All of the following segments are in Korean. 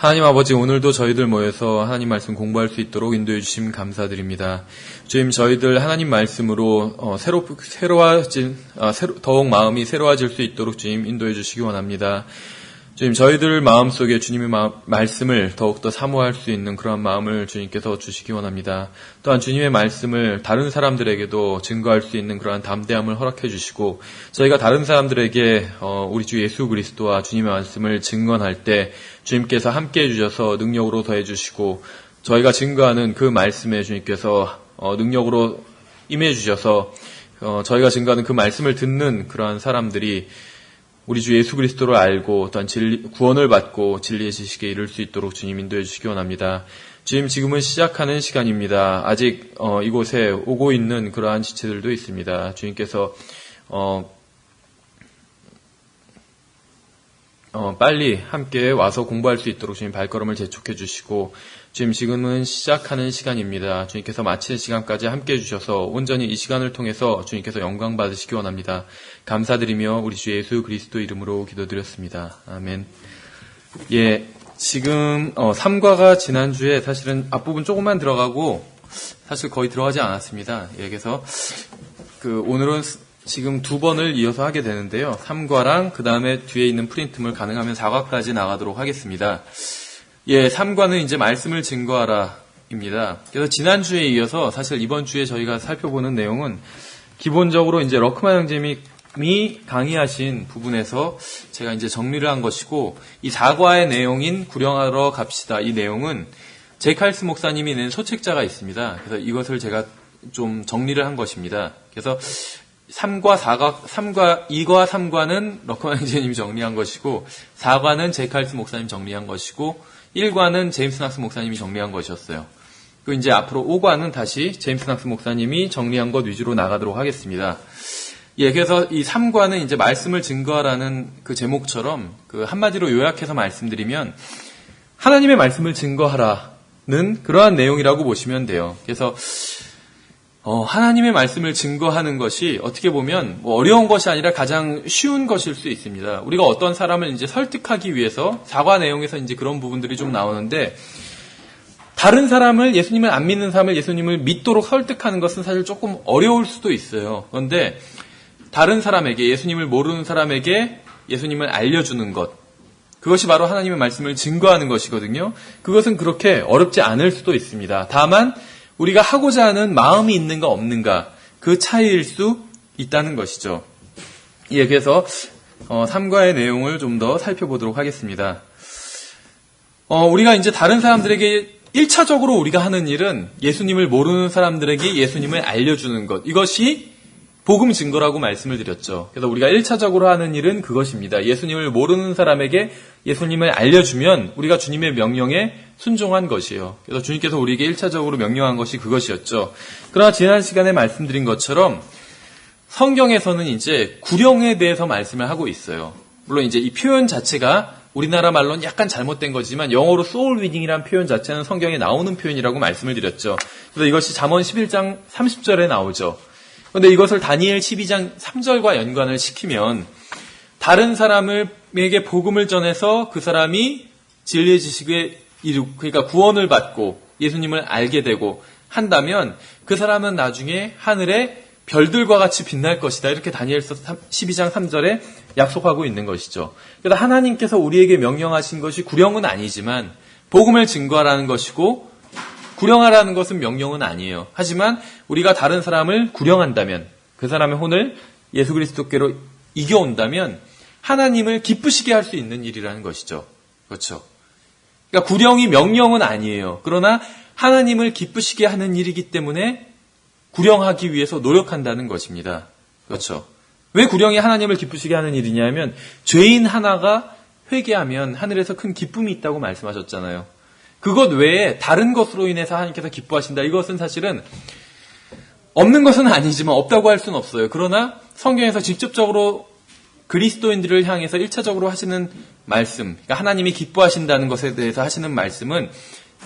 하나님 아버지, 오늘도 저희들 모여서 하나님 말씀 공부할 수 있도록 인도해 주심 감사드립니다. 주님, 저희들 하나님 말씀으로 더욱 마음이 새로워질 수 있도록 주님 인도해 주시기 원합니다. 주님, 저희들 마음속에 주님의 말씀을 더욱더 사모할 수 있는 그러한 마음을 주님께서 주시기 원합니다. 또한 주님의 말씀을 다른 사람들에게도 증거할 수 있는 그러한 담대함을 허락해 주시고, 저희가 다른 사람들에게 우리 주 예수 그리스도와 주님의 말씀을 증언할 때 주님께서 함께해 주셔서 능력으로 더해 주시고, 저희가 증거하는 그 말씀에 주님께서 능력으로 임해 주셔서 저희가 증거하는 그 말씀을 듣는 그러한 사람들이 우리 주 예수 그리스도를 알고 또한 구원을 받고 진리의 지식에 이를 수 있도록 주님 인도해 주시기 원합니다. 주님, 지금은 시작하는 시간입니다. 아직 이곳에 오고 있는 그러한 지체들도 있습니다. 주님께서 빨리 함께 와서 공부할 수 있도록 주님 발걸음을 재촉해 주시고, 주님, 지금은 시작하는 시간입니다. 주님께서 마치는 시간까지 함께 해주셔서 온전히 이 시간을 통해서 주님께서 영광 받으시기 원합니다. 감사드리며 우리 주 예수 그리스도 이름으로 기도드렸습니다. 아멘. 예, 지금 3과가 지난주에 사실은 앞부분 조금만 들어가고 사실 거의 들어가지 않았습니다. 예, 그래서 오늘은 지금 2번을 이어서 하게 되는데요. 3과랑 그 다음에 뒤에 있는 프린트물 가능하면 4과까지 나가도록 하겠습니다. 예, 3과는 이제 말씀을 증거하라 입니다. 그래서 지난주에 이어서 사실 이번 주에 저희가 살펴보는 내용은 기본적으로 이제 러크만 형제님이 강의하신 부분에서 제가 이제 정리를 한 것이고, 이 4과의 내용인 구령하러 갑시다, 이 내용은 제칼스 목사님이 낸 소책자가 있습니다. 그래서 이것을 제가 좀 정리를 한 것입니다. 그래서 2과, 3과는 러크만 형제님이 정리한 것이고, 4과는 제칼스 목사님 정리한 것이고, 1과는 제임스 낙스 목사님이 정리한 것이었어요. 그리고 이제 앞으로 5과는 다시 제임스 낙스 목사님이 정리한 것 위주로 나가도록 하겠습니다. 예, 그래서 이 3과는 이제 말씀을 증거하라는 그 제목처럼 한마디로 요약해서 말씀드리면 하나님의 말씀을 증거하라는 그러한 내용이라고 보시면 돼요. 그래서 하나님의 말씀을 증거하는 것이 어떻게 보면 어려운 것이 아니라 가장 쉬운 것일 수 있습니다. 우리가 어떤 사람을 이제 설득하기 위해서 4과 내용에서 이제 그런 부분들이 좀 나오는데, 다른 사람을, 예수님을 안 믿는 사람을 예수님을 믿도록 설득하는 것은 사실 조금 어려울 수도 있어요. 그런데 다른 사람에게, 예수님을 모르는 사람에게 예수님을 알려주는 것, 그것이 바로 하나님의 말씀을 증거하는 것이거든요. 그것은 그렇게 어렵지 않을 수도 있습니다. 다만 우리가 하고자 하는 마음이 있는가 없는가, 그 차이일 수 있다는 것이죠. 예, 그래서 3과의 내용을 좀 더 살펴보도록 하겠습니다. 우리가 이제 다른 사람들에게 1차적으로 우리가 하는 일은 예수님을 모르는 사람들에게 예수님을 알려주는 것, 이것이 복음 증거라고 말씀을 드렸죠. 그래서 우리가 1차적으로 하는 일은 그것입니다. 예수님을 모르는 사람에게 예수님을 알려주면 우리가 주님의 명령에 순종한 것이에요. 그래서 주님께서 우리에게 1차적으로 명령한 것이 그것이었죠. 그러나 지난 시간에 말씀드린 것처럼 성경에서는 이제 구령에 대해서 말씀을 하고 있어요. 물론 이제 이 표현 자체가 우리나라 말로는 약간 잘못된 거지만 영어로 soul winning이라는 표현 자체는 성경에 나오는 표현이라고 말씀을 드렸죠. 그래서 이것이 잠언 11장 30절에 나오죠. 그런데 이것을 다니엘 12장 3절과 연관을 시키면 다른 사람에게 복음을 전해서 그 사람이 진리의 지식에 그러니까 구원을 받고 예수님을 알게 되고 한다면 그 사람은 나중에 하늘에 별들과 같이 빛날 것이다. 이렇게 다니엘서 12장 3절에 약속하고 있는 것이죠. 그래서 하나님께서 우리에게 명령하신 것이 구령은 아니지만 복음을 증거하라는 것이고, 구령하라는 것은 명령은 아니에요. 하지만 우리가 다른 사람을 구령한다면, 그 사람의 혼을 예수 그리스도께로 이겨온다면 하나님을 기쁘시게 할 수 있는 일이라는 것이죠. 그렇죠? 그러니까 구령이 명령은 아니에요. 그러나 하나님을 기쁘시게 하는 일이기 때문에 구령하기 위해서 노력한다는 것입니다. 그렇죠? 왜 구령이 하나님을 기쁘시게 하는 일이냐면, 죄인 하나가 회개하면 하늘에서 큰 기쁨이 있다고 말씀하셨잖아요. 그것 외에 다른 것으로 인해서 하나님께서 기뻐하신다. 이것은 사실은 없는 것은 아니지만 없다고 할 수는 없어요. 그러나 성경에서 직접적으로 그리스도인들을 향해서 1차적으로 하시는 말씀, 그러니까 하나님이 기뻐하신다는 것에 대해서 하시는 말씀은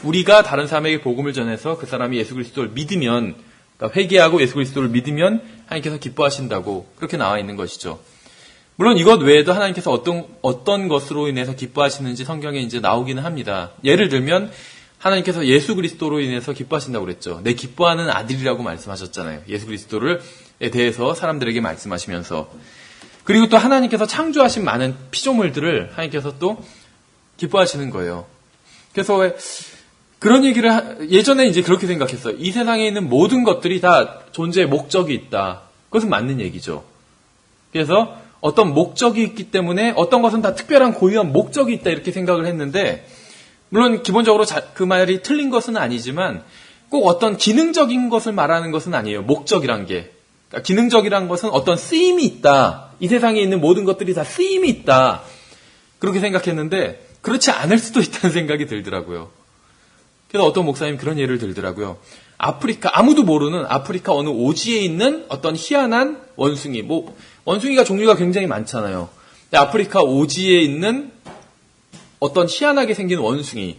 우리가 다른 사람에게 복음을 전해서 그 사람이 예수 그리스도를 믿으면, 그러니까 회개하고 예수 그리스도를 믿으면 하나님께서 기뻐하신다고 그렇게 나와 있는 것이죠. 물론 이것 외에도 하나님께서 어떤 것으로 인해서 기뻐하시는지 성경에 이제 나오기는 합니다. 예를 들면 하나님께서 예수 그리스도로 인해서 기뻐하신다고 그랬죠. 내 기뻐하는 아들이라고 말씀하셨잖아요. 예수 그리스도에 대해서 사람들에게 말씀하시면서. 그리고 또 하나님께서 창조하신 많은 피조물들을 하나님께서 또 기뻐하시는 거예요. 그래서 왜 그런 얘기를 예전에 이제 그렇게 생각했어요. 이 세상에 있는 모든 것들이 다 존재의 목적이 있다. 그것은 맞는 얘기죠. 그래서 어떤 목적이 있기 때문에 어떤 것은 다 특별한 고유한 목적이 있다 이렇게 생각을 했는데 물론 기본적으로 그 말이 틀린 것은 아니지만 꼭 어떤 기능적인 것을 말하는 것은 아니에요. 목적이란 게. 그러니까 기능적이란 것은 어떤 쓰임이 있다. 이 세상에 있는 모든 것들이 다 쓰임이 있다. 그렇게 생각했는데 그렇지 않을 수도 있다는 생각이 들더라고요. 그래서 어떤 목사님 그런 예를 들더라고요. 아프리카, 아무도 모르는 아프리카 어느 오지에 있는 어떤 희한한 원숭이. 원숭이가 종류가 굉장히 많잖아요. 근데 아프리카 오지에 있는 어떤 희한하게 생긴 원숭이.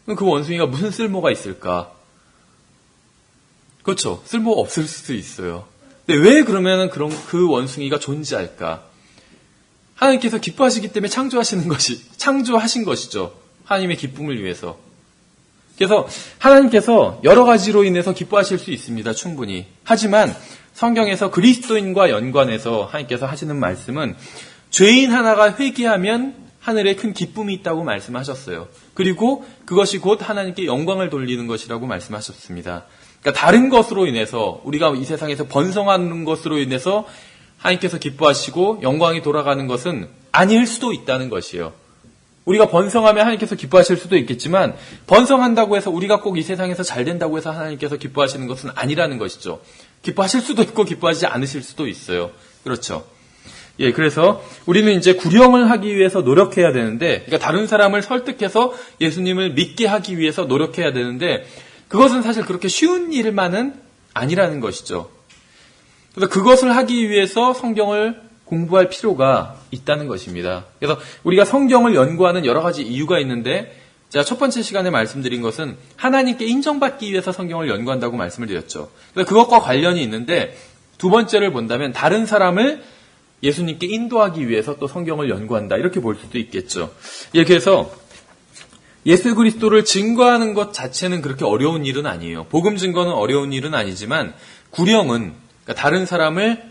그 원숭이가 무슨 쓸모가 있을까? 그렇죠. 쓸모가 없을 수도 있어요. 근데 왜 그러면은 그 원숭이가 존재할까? 하나님께서 기뻐하시기 때문에 창조하신 것이죠. 하나님의 기쁨을 위해서. 그래서 하나님께서 여러 가지로 인해서 기뻐하실 수 있습니다. 충분히. 하지만 성경에서 그리스도인과 연관해서 하나님께서 하시는 말씀은 죄인 하나가 회개하면 하늘에 큰 기쁨이 있다고 말씀하셨어요. 그리고 그것이 곧 하나님께 영광을 돌리는 것이라고 말씀하셨습니다. 그러니까 다른 것으로 인해서 우리가 이 세상에서 번성하는 것으로 인해서 하나님께서 기뻐하시고 영광이 돌아가는 것은 아닐 수도 있다는 것이에요. 우리가 번성하면 하나님께서 기뻐하실 수도 있겠지만 번성한다고 해서 우리가 꼭 이 세상에서 잘 된다고 해서 하나님께서 기뻐하시는 것은 아니라는 것이죠. 기뻐하실 수도 있고 기뻐하지 않으실 수도 있어요. 그렇죠. 예, 그래서 우리는 이제 구령을 하기 위해서 노력해야 되는데, 그러니까 다른 사람을 설득해서 예수님을 믿게 하기 위해서 노력해야 되는데, 그것은 사실 그렇게 쉬운 일만은 아니라는 것이죠. 그래서 그것을 하기 위해서 성경을 공부할 필요가 있다는 것입니다. 그래서 우리가 성경을 연구하는 여러 가지 이유가 있는데, 제가 첫 번째 시간에 말씀드린 것은 하나님께 인정받기 위해서 성경을 연구한다고 말씀을 드렸죠. 그래서 그것과 관련이 있는데, 두 번째를 본다면 다른 사람을 예수님께 인도하기 위해서 또 성경을 연구한다. 이렇게 볼 수도 있겠죠. 예, 그래서 예수 그리스도를 증거하는 것 자체는 그렇게 어려운 일은 아니에요. 복음 증거는 어려운 일은 아니지만 구령은, 그러니까 다른 사람의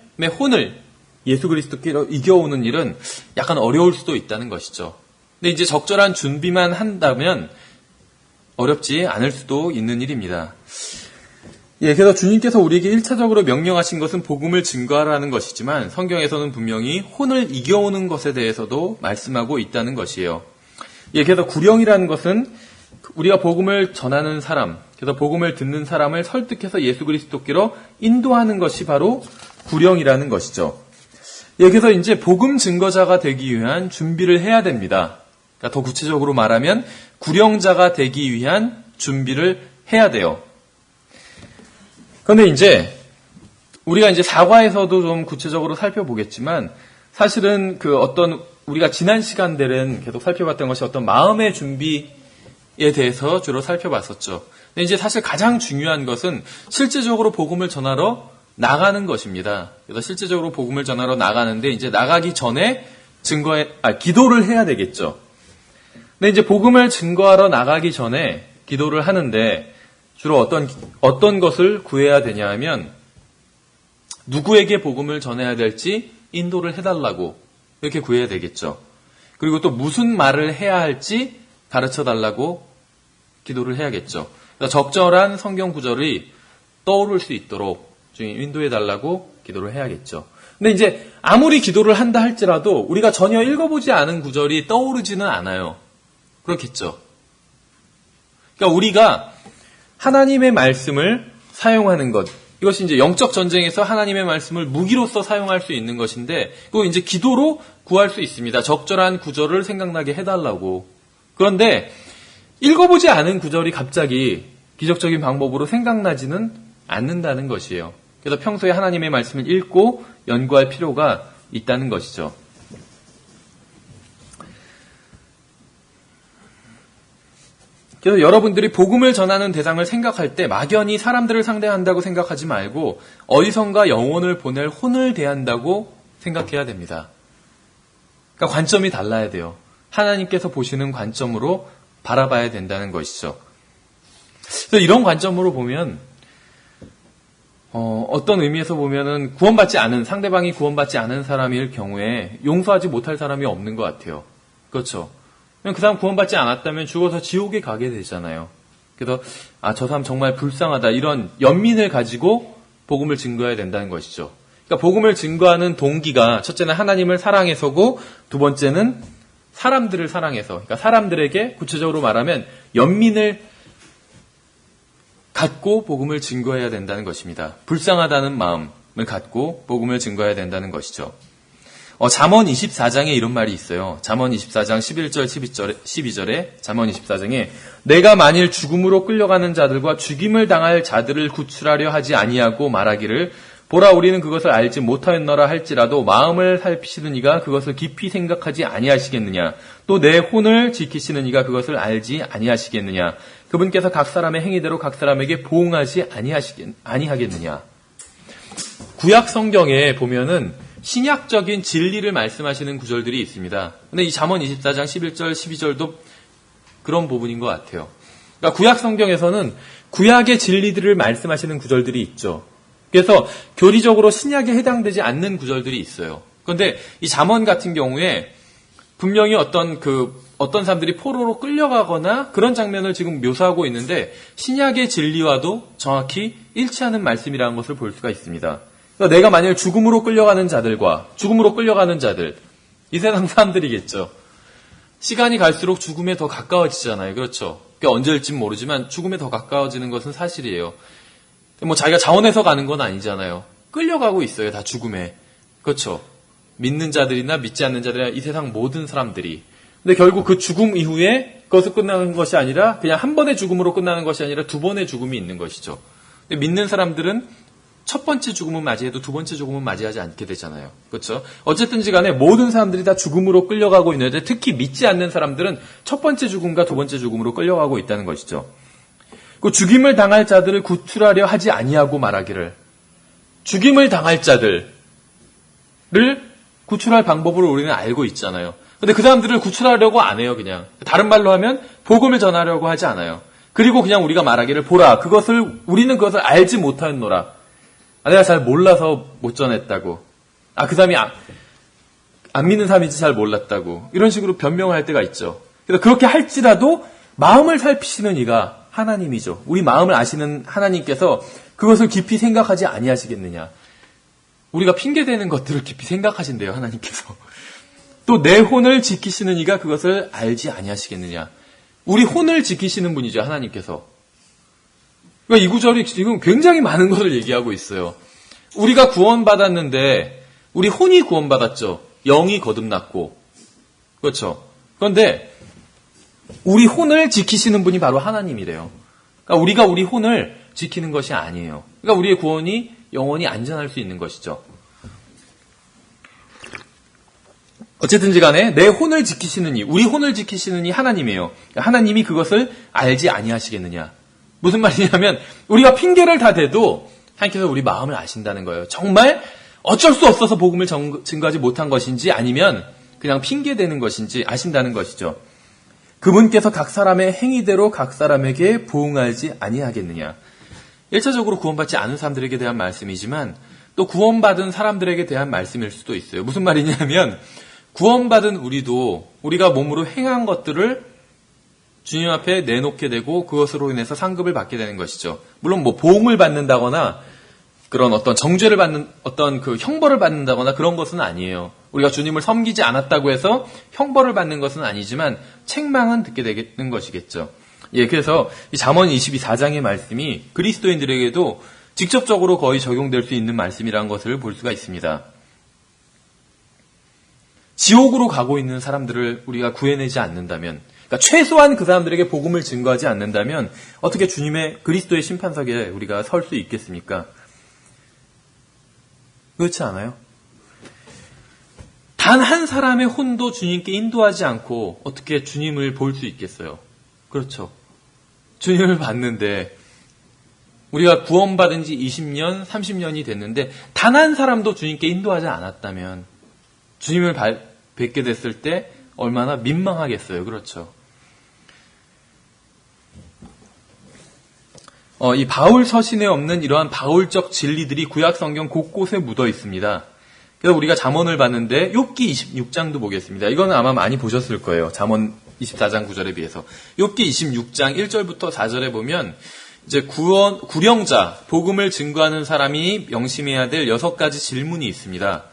혼을 예수 그리스도께로 이겨오는 일은 약간 어려울 수도 있다는 것이죠. 근데 이제 적절한 준비만 한다면 어렵지 않을 수도 있는 일입니다. 예, 그래서 주님께서 우리에게 1차적으로 명령하신 것은 복음을 증거하라는 것이지만 성경에서는 분명히 혼을 이겨오는 것에 대해서도 말씀하고 있다는 것이에요. 예, 그래서 구령이라는 것은 우리가 복음을 전하는 사람, 그래서 복음을 듣는 사람을 설득해서 예수 그리스도께로 인도하는 것이 바로 구령이라는 것이죠. 예, 그래서 이제 복음 증거자가 되기 위한 준비를 해야 됩니다. 그러니까 더 구체적으로 말하면 구령자가 되기 위한 준비를 해야 돼요. 그런데 이제 우리가 이제 사과에서도 좀 구체적으로 살펴보겠지만 사실은 우리가 지난 시간들은 계속 살펴봤던 것이 어떤 마음의 준비에 대해서 주로 살펴봤었죠. 근데 이제 사실 가장 중요한 것은 실제적으로 복음을 전하러 나가는 것입니다. 그래서 실제적으로 복음을 전하러 나가는데 이제 나가기 전에 기도를 해야 되겠죠. 근데 이제 복음을 증거하러 나가기 전에 기도를 하는데 주로 어떤 것을 구해야 되냐 하면 누구에게 복음을 전해야 될지 인도를 해달라고 이렇게 구해야 되겠죠. 그리고 또 무슨 말을 해야 할지 가르쳐 달라고 기도를 해야겠죠. 그러니까 적절한 성경 구절이 떠오를 수 있도록 주님 인도해 달라고 기도를 해야겠죠. 근데 이제 아무리 기도를 한다 할지라도 우리가 전혀 읽어보지 않은 구절이 떠오르지는 않아요. 그렇겠죠. 그러니까 우리가 하나님의 말씀을 사용하는 것, 이것이 이제 영적 전쟁에서 하나님의 말씀을 무기로서 사용할 수 있는 것인데, 그거 이제 기도로 구할 수 있습니다. 적절한 구절을 생각나게 해달라고. 그런데 읽어보지 않은 구절이 갑자기 기적적인 방법으로 생각나지는 않는다는 것이에요. 그래서 평소에 하나님의 말씀을 읽고 연구할 필요가 있다는 것이죠. 그래서 여러분들이 복음을 전하는 대상을 생각할 때 막연히 사람들을 상대한다고 생각하지 말고 어디선가 영혼을 보낼 혼을 대한다고 생각해야 됩니다. 그러니까 관점이 달라야 돼요. 하나님께서 보시는 관점으로 바라봐야 된다는 것이죠. 그래서 이런 관점으로 보면 어떤 의미에서 보면은 상대방이 구원받지 않은 사람일 경우에 용서하지 못할 사람이 없는 것 같아요. 그렇죠. 그 사람 구원받지 않았다면 죽어서 지옥에 가게 되잖아요. 그래서 저 사람 정말 불쌍하다, 이런 연민을 가지고 복음을 증거해야 된다는 것이죠. 그러니까 복음을 증거하는 동기가 첫째는 하나님을 사랑해서고, 두 번째는 사람들을 사랑해서, 그러니까 사람들에게 구체적으로 말하면 연민을 갖고 복음을 증거해야 된다는 것입니다. 불쌍하다는 마음을 갖고 복음을 증거해야 된다는 것이죠. 잠언 24장에 이런 말이 있어요. 잠언 24장 11절 12절에 잠언 24장에 내가 만일 죽음으로 끌려가는 자들과 죽임을 당할 자들을 구출하려 하지 아니하고 말하기를 보라 우리는 그것을 알지 못하였노라 할지라도 마음을 살피시는 이가 그것을 깊이 생각하지 아니하시겠느냐. 또 내 혼을 지키시는 이가 그것을 알지 아니하시겠느냐. 그분께서 각 사람의 행위대로 각 사람에게 보응하지 아니하겠느냐. 구약 성경에 보면은 신약적인 진리를 말씀하시는 구절들이 있습니다. 근데 이 잠언 24장 11절 12절도 그런 부분인 것 같아요. 그러니까 구약 성경에서는 구약의 진리들을 말씀하시는 구절들이 있죠. 그래서 교리적으로 신약에 해당되지 않는 구절들이 있어요. 그런데 이 잠언 같은 경우에 분명히 어떤 사람들이 포로로 끌려가거나 그런 장면을 지금 묘사하고 있는데 신약의 진리와도 정확히 일치하는 말씀이라는 것을 볼 수가 있습니다. 그러니까 내가 만약 죽음으로 끌려가는 자들, 이 세상 사람들이겠죠. 시간이 갈수록 죽음에 더 가까워지잖아요. 그렇죠. 그러니까 언제일진 모르지만 죽음에 더 가까워지는 것은 사실이에요. 자기가 자원해서 가는 건 아니잖아요. 끌려가고 있어요. 다 죽음에. 그렇죠. 믿는 자들이나 믿지 않는 자들이나 이 세상 모든 사람들이. 근데 결국 그 죽음 이후에 그것을 끝나는 것이 아니라 그냥 한 번의 죽음으로 끝나는 것이 아니라 두 번의 죽음이 있는 것이죠. 근데 믿는 사람들은 첫 번째 죽음은 맞이해도 두 번째 죽음은 맞이하지 않게 되잖아요. 그렇죠? 어쨌든지 간에 모든 사람들이 다 죽음으로 끌려가고 있는데 특히 믿지 않는 사람들은 첫 번째 죽음과 두 번째 죽음으로 끌려가고 있다는 것이죠. 그 죽임을 당할 자들을 구출하려 하지 아니하고 말하기를, 죽임을 당할 자들을 구출할 방법을 우리는 알고 있잖아요. 근데 그 사람들을 구출하려고 안 해요. 그냥 다른 말로 하면 복음을 전하려고 하지 않아요. 그리고 그냥 우리가 말하기를 보라 우리는 그것을 알지 못하였노라. 내가 잘 몰라서 못 전했다고. 그 사람이 안 믿는 사람인지 잘 몰랐다고. 이런 식으로 변명을 할 때가 있죠. 그래서 그렇게 할지라도 마음을 살피시는 이가 하나님이죠. 우리 마음을 아시는 하나님께서 그것을 깊이 생각하지 아니하시겠느냐. 우리가 핑계대는 것들을 깊이 생각하신대요. 하나님께서. 또 내 혼을 지키시는 이가 그것을 알지 아니하시겠느냐. 우리 혼을 지키시는 분이죠. 하나님께서. 그러니까 이 구절이 지금 굉장히 많은 것을 얘기하고 있어요. 우리가 구원받았는데 우리 혼이 구원받았죠. 영이 거듭났고. 그렇죠. 그런데 우리 혼을 지키시는 분이 바로 하나님이래요. 그러니까 우리가 우리 혼을 지키는 것이 아니에요. 그러니까 우리의 구원이 영원히 안전할 수 있는 것이죠. 어쨌든지 간에 내 혼을 지키시는 이, 우리 혼을 지키시는 이 하나님이에요. 그러니까 하나님이 그것을 알지 아니하시겠느냐. 무슨 말이냐면 우리가 핑계를 다 대도 하나님께서 우리 마음을 아신다는 거예요. 정말 어쩔 수 없어서 복음을 증거하지 못한 것인지 아니면 그냥 핑계대는 것인지 아신다는 것이죠. 그분께서 각 사람의 행위대로 각 사람에게 보응하지 아니하겠느냐. 1차적으로 구원받지 않은 사람들에게 대한 말씀이지만 또 구원받은 사람들에게 대한 말씀일 수도 있어요. 무슨 말이냐면 구원받은 우리가 몸으로 행한 것들을 주님 앞에 내놓게 되고 그것으로 인해서 상급을 받게 되는 것이죠. 물론 보응을 받는다거나 그런 어떤 정죄를 받는 어떤 그 형벌을 받는다거나 그런 것은 아니에요. 우리가 주님을 섬기지 않았다고 해서 형벌을 받는 것은 아니지만 책망은 듣게 되는 것이겠죠. 그래서 이 잠언 24장의 말씀이 그리스도인들에게도 직접적으로 거의 적용될 수 있는 말씀이라는 것을 볼 수가 있습니다. 지옥으로 가고 있는 사람들을 우리가 구해내지 않는다면, 그러니까 최소한 그 사람들에게 복음을 증거하지 않는다면 어떻게 주님의 그리스도의 심판석에 우리가 설 수 있겠습니까? 그렇지 않아요? 단 한 사람의 혼도 주님께 인도하지 않고 어떻게 주님을 볼 수 있겠어요? 그렇죠. 주님을 봤는데 우리가 구원받은 지 20년, 30년이 됐는데 단 한 사람도 주님께 인도하지 않았다면 주님을 뵙게 됐을 때 얼마나 민망하겠어요. 그렇죠. 이 바울 서신에 없는 이러한 바울적 진리들이 구약 성경 곳곳에 묻어 있습니다. 그래서 우리가 잠언을 봤는데 욥기 26장도 보겠습니다. 이거는 아마 많이 보셨을 거예요. 잠언 24장 9절에 비해서. 욥기 26장 1절부터 4절에 보면 이제 구령자, 복음을 증거하는 사람이 명심해야 될 6가지 질문이 있습니다.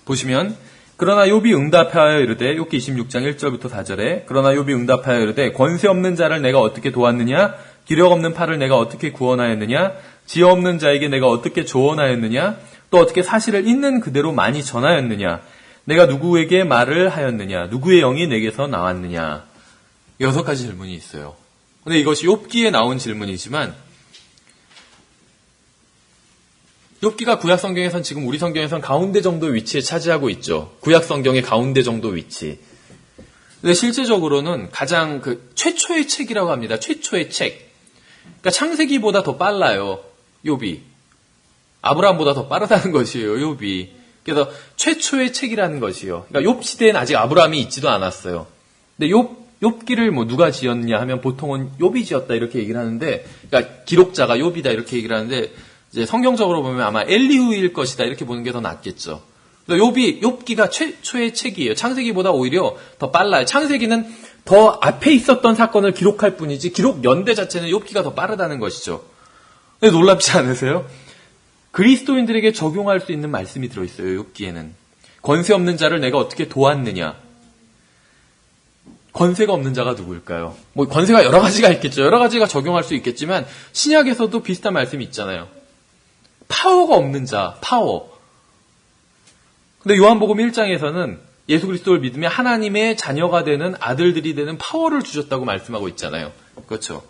보시면 그러나 욥이 응답하여 이르되, 욥기 26장 1절부터 4절에 그러나 욥이 응답하여 이르되 권세 없는 자를 내가 어떻게 도왔느냐, 기력 없는 팔을 내가 어떻게 구원하였느냐, 지혜 없는 자에게 내가 어떻게 조언하였느냐, 또 어떻게 사실을 있는 그대로 많이 전하였느냐, 내가 누구에게 말을 하였느냐, 누구의 영이 내게서 나왔느냐. 6가지 질문이 있어요. 근데 이것이 욥기에 나온 질문이지만 욥기가 구약 성경에선 지금 우리 성경에선 가운데 정도 위치에 차지하고 있죠. 구약 성경의 가운데 정도 위치. 근데 실제적으로는 가장 최초의 책이라고 합니다. 최초의 책. 그러니까 창세기보다 더 빨라요. 욥이. 아브라함보다 더 빠르다는 것이에요. 욥이. 그래서 최초의 책이라는 것이요. 그러니까 욥 시대에는 아직 아브라함이 있지도 않았어요. 근데 욥기를 누가 지었냐 하면 보통은 욥이 지었다 이렇게 얘기를 하는데, 그러니까 기록자가 욥이다 이렇게 얘기를 하는데, 이제 성경적으로 보면 아마 엘리후일 것이다 이렇게 보는 게 더 낫겠죠. 욥기가 최초의 책이에요. 창세기보다 오히려 더 빨라요. 창세기는 더 앞에 있었던 사건을 기록할 뿐이지 기록 연대 자체는 욥기가 더 빠르다는 것이죠. 근데 놀랍지 않으세요? 그리스도인들에게 적용할 수 있는 말씀이 들어있어요. 욥기에는. 권세 없는 자를 내가 어떻게 도왔느냐. 권세가 없는 자가 누구일까요? 권세가 여러 가지가 있겠죠. 여러 가지가 적용할 수 있겠지만 신약에서도 비슷한 말씀이 있잖아요. 파워가 없는 자, 파워. 근데 요한복음 1장에서는 예수 그리스도를 믿으면 하나님의 자녀가 되는 아들들이 되는 파워를 주셨다고 말씀하고 있잖아요. 그렇죠.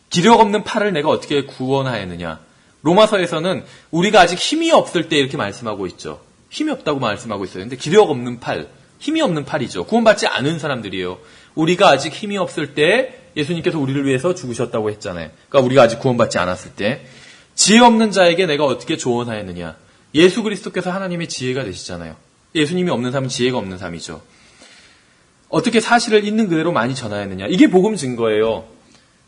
기력 없는 팔을 내가 어떻게 구원하였느냐. 로마서에서는 우리가 아직 힘이 없을 때 이렇게 말씀하고 있죠. 힘이 없다고 말씀하고 있어요. 근데 기력 없는 팔, 힘이 없는 팔이죠. 구원받지 않은 사람들이에요. 우리가 아직 힘이 없을 때 예수님께서 우리를 위해서 죽으셨다고 했잖아요. 그러니까 우리가 아직 구원받지 않았을 때. 지혜 없는 자에게 내가 어떻게 조언하였느냐. 예수 그리스도께서 하나님의 지혜가 되시잖아요. 예수님이 없는 삶은 지혜가 없는 삶이죠. 어떻게 사실을 있는 그대로 많이 전하였느냐. 이게 복음 증거예요.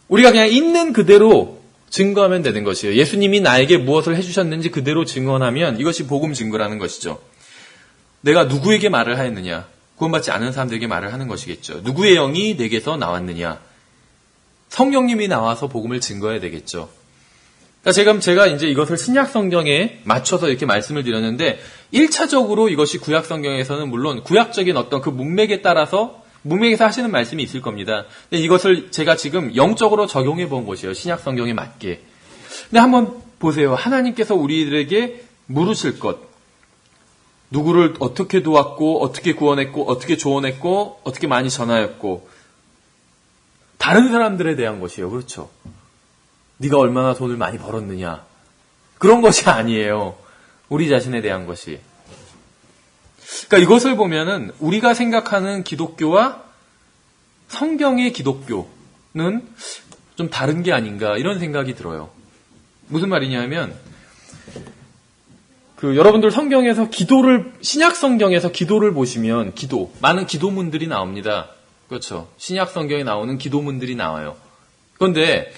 우리가 그냥 있는 그대로 증거하면 되는 것이에요. 예수님이 나에게 무엇을 해주셨는지 그대로 증언하면 이것이 복음 증거라는 것이죠. 내가 누구에게 말을 하였느냐. 구원받지 않은 사람들에게 말을 하는 것이겠죠. 누구의 영이 내게서 나왔느냐. 성령님이 나와서 복음을 증거해야 되겠죠. 그러니까 제가 이제 이것을 신약 성경에 맞춰서 이렇게 말씀을 드렸는데 1차적으로 이것이 구약 성경에서는 물론 구약적인 어떤 그 문맥에 따라서 문맥에서 하시는 말씀이 있을 겁니다. 근데 이것을 제가 지금 영적으로 적용해 본 것이에요. 신약 성경에 맞게. 근데 한번 보세요. 하나님께서 우리들에게 물으실 것. 누구를 어떻게 도왔고 어떻게 구원했고 어떻게 조언했고 어떻게 많이 전하였고 다른 사람들에 대한 것이에요. 그렇죠. 네가 얼마나 돈을 많이 벌었느냐. 그런 것이 아니에요. 우리 자신에 대한 것이. 그러니까 이것을 보면은 우리가 생각하는 기독교와 성경의 기독교는 좀 다른 게 아닌가 이런 생각이 들어요. 무슨 말이냐면 여러분들 성경에서 신약 성경에서 기도를 보시면 많은 기도문들이 나옵니다. 그렇죠. 신약 성경에 나오는 기도문들이 나와요. 그런데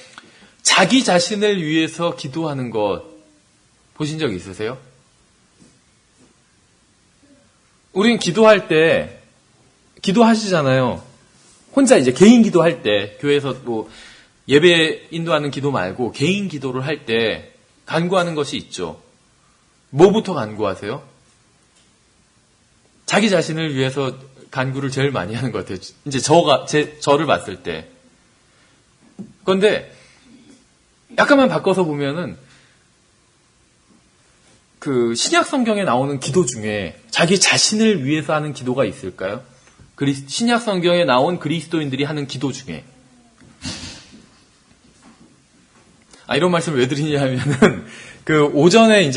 자기 자신을 위해서 기도하는 것 보신 적 있으세요? 우린 기도할 때 기도하시잖아요. 혼자 이제 개인 기도할 때 교회에서 예배 인도하는 기도 말고 개인 기도를 할 때 간구하는 것이 있죠. 뭐부터 간구하세요? 자기 자신을 위해서 간구를 제일 많이 하는 것 같아요. 이제 저를 봤을 때. 그런데 약간만 바꿔서 보면은 신약 성경에 나오는 기도 중에 자기 자신을 위해서 하는 기도가 있을까요? 신약 성경에 나온 그리스도인들이 하는 기도 중에. 이런 말씀을 왜 드리냐 하면은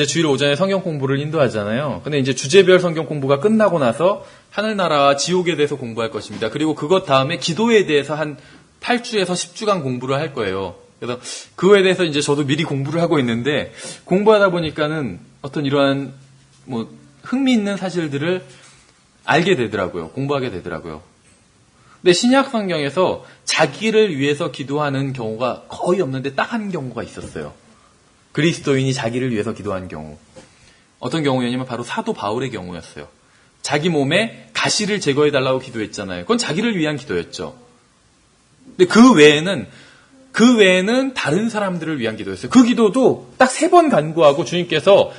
주일 오전에 성경 공부를 인도하잖아요. 근데 이제 주제별 성경 공부가 끝나고 나서 하늘나라와 지옥에 대해서 공부할 것입니다. 그리고 그것 다음에 기도에 대해서 한 8주에서 10주간 공부를 할 거예요. 그래서 그거에 대해서 이제 저도 미리 공부를 하고 있는데 공부하다 보니까는 어떤 이러한 흥미있는 사실들을 알게 되더라고요. 공부하게 되더라고요. 근데 신약 성경에서 자기를 위해서 기도하는 경우가 거의 없는데 딱 한 경우가 있었어요. 그리스도인이 자기를 위해서 기도한 경우. 어떤 경우였냐면 바로 사도 바울의 경우였어요. 자기 몸에 가시를 제거해달라고 기도했잖아요. 그건 자기를 위한 기도였죠. 근데 그 외에는 다른 사람들을 위한 기도였어요. 그 기도도 딱 3번 간구하고 주님께서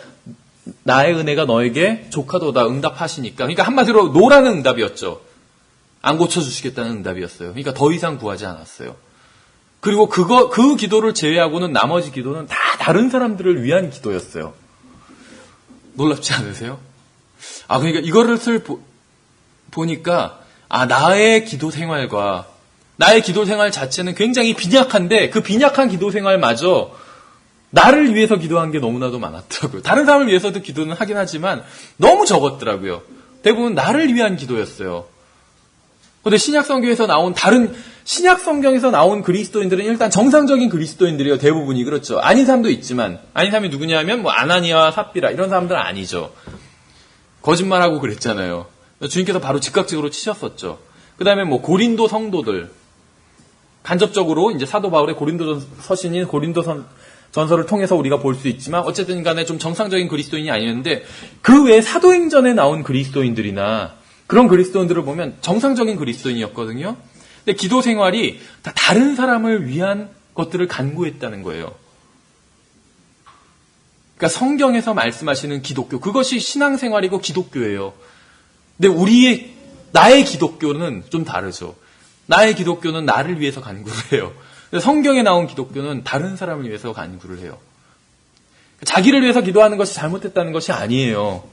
나의 은혜가 너에게 족하도다 응답하시니까. 그러니까 한마디로 노라는 응답이었죠. 안 고쳐주시겠다는 응답이었어요. 그러니까 더 이상 구하지 않았어요. 그리고 그 기도를 제외하고는 나머지 기도는 다 다른 사람들을 위한 기도였어요. 놀랍지 않으세요? 그러니까 이거를 보니까, 나의 기도 생활과 나의 기도 생활 자체는 굉장히 빈약한데 그 빈약한 기도 생활마저 나를 위해서 기도한 게 너무나도 많았더라고요. 다른 사람을 위해서도 기도는 하긴 하지만 너무 적었더라고요. 대부분 나를 위한 기도였어요. 그런데 신약 성경에서 나온 그리스도인들은 일단 정상적인 그리스도인들이에요. 대부분이 그렇죠. 아닌 사람도 있지만, 아닌 사람이 누구냐면 아나니아와 삽비라 이런 사람들은 아니죠. 거짓말하고 그랬잖아요. 주님께서 바로 즉각적으로 치셨었죠. 그 다음에 고린도 성도들, 간접적으로 이제 사도 바울의 고린도 서신인 고린도 전서를 통해서 우리가 볼 수 있지만 어쨌든 간에 좀 정상적인 그리스도인이 아니었는데 그 외에 사도행전에 나온 그리스도인들이나 그런 그리스도인들을 보면 정상적인 그리스도인이었거든요. 근데 기도 생활이 다 다른 사람을 위한 것들을 간구했다는 거예요. 그러니까 성경에서 말씀하시는 기독교, 그것이 신앙생활이고 기독교예요. 근데 나의 기독교는 좀 다르죠. 나의 기독교는 나를 위해서 간구를 해요. 성경에 나온 기독교는 다른 사람을 위해서 간구를 해요. 자기를 위해서 기도하는 것이 잘못됐다는 것이 아니에요.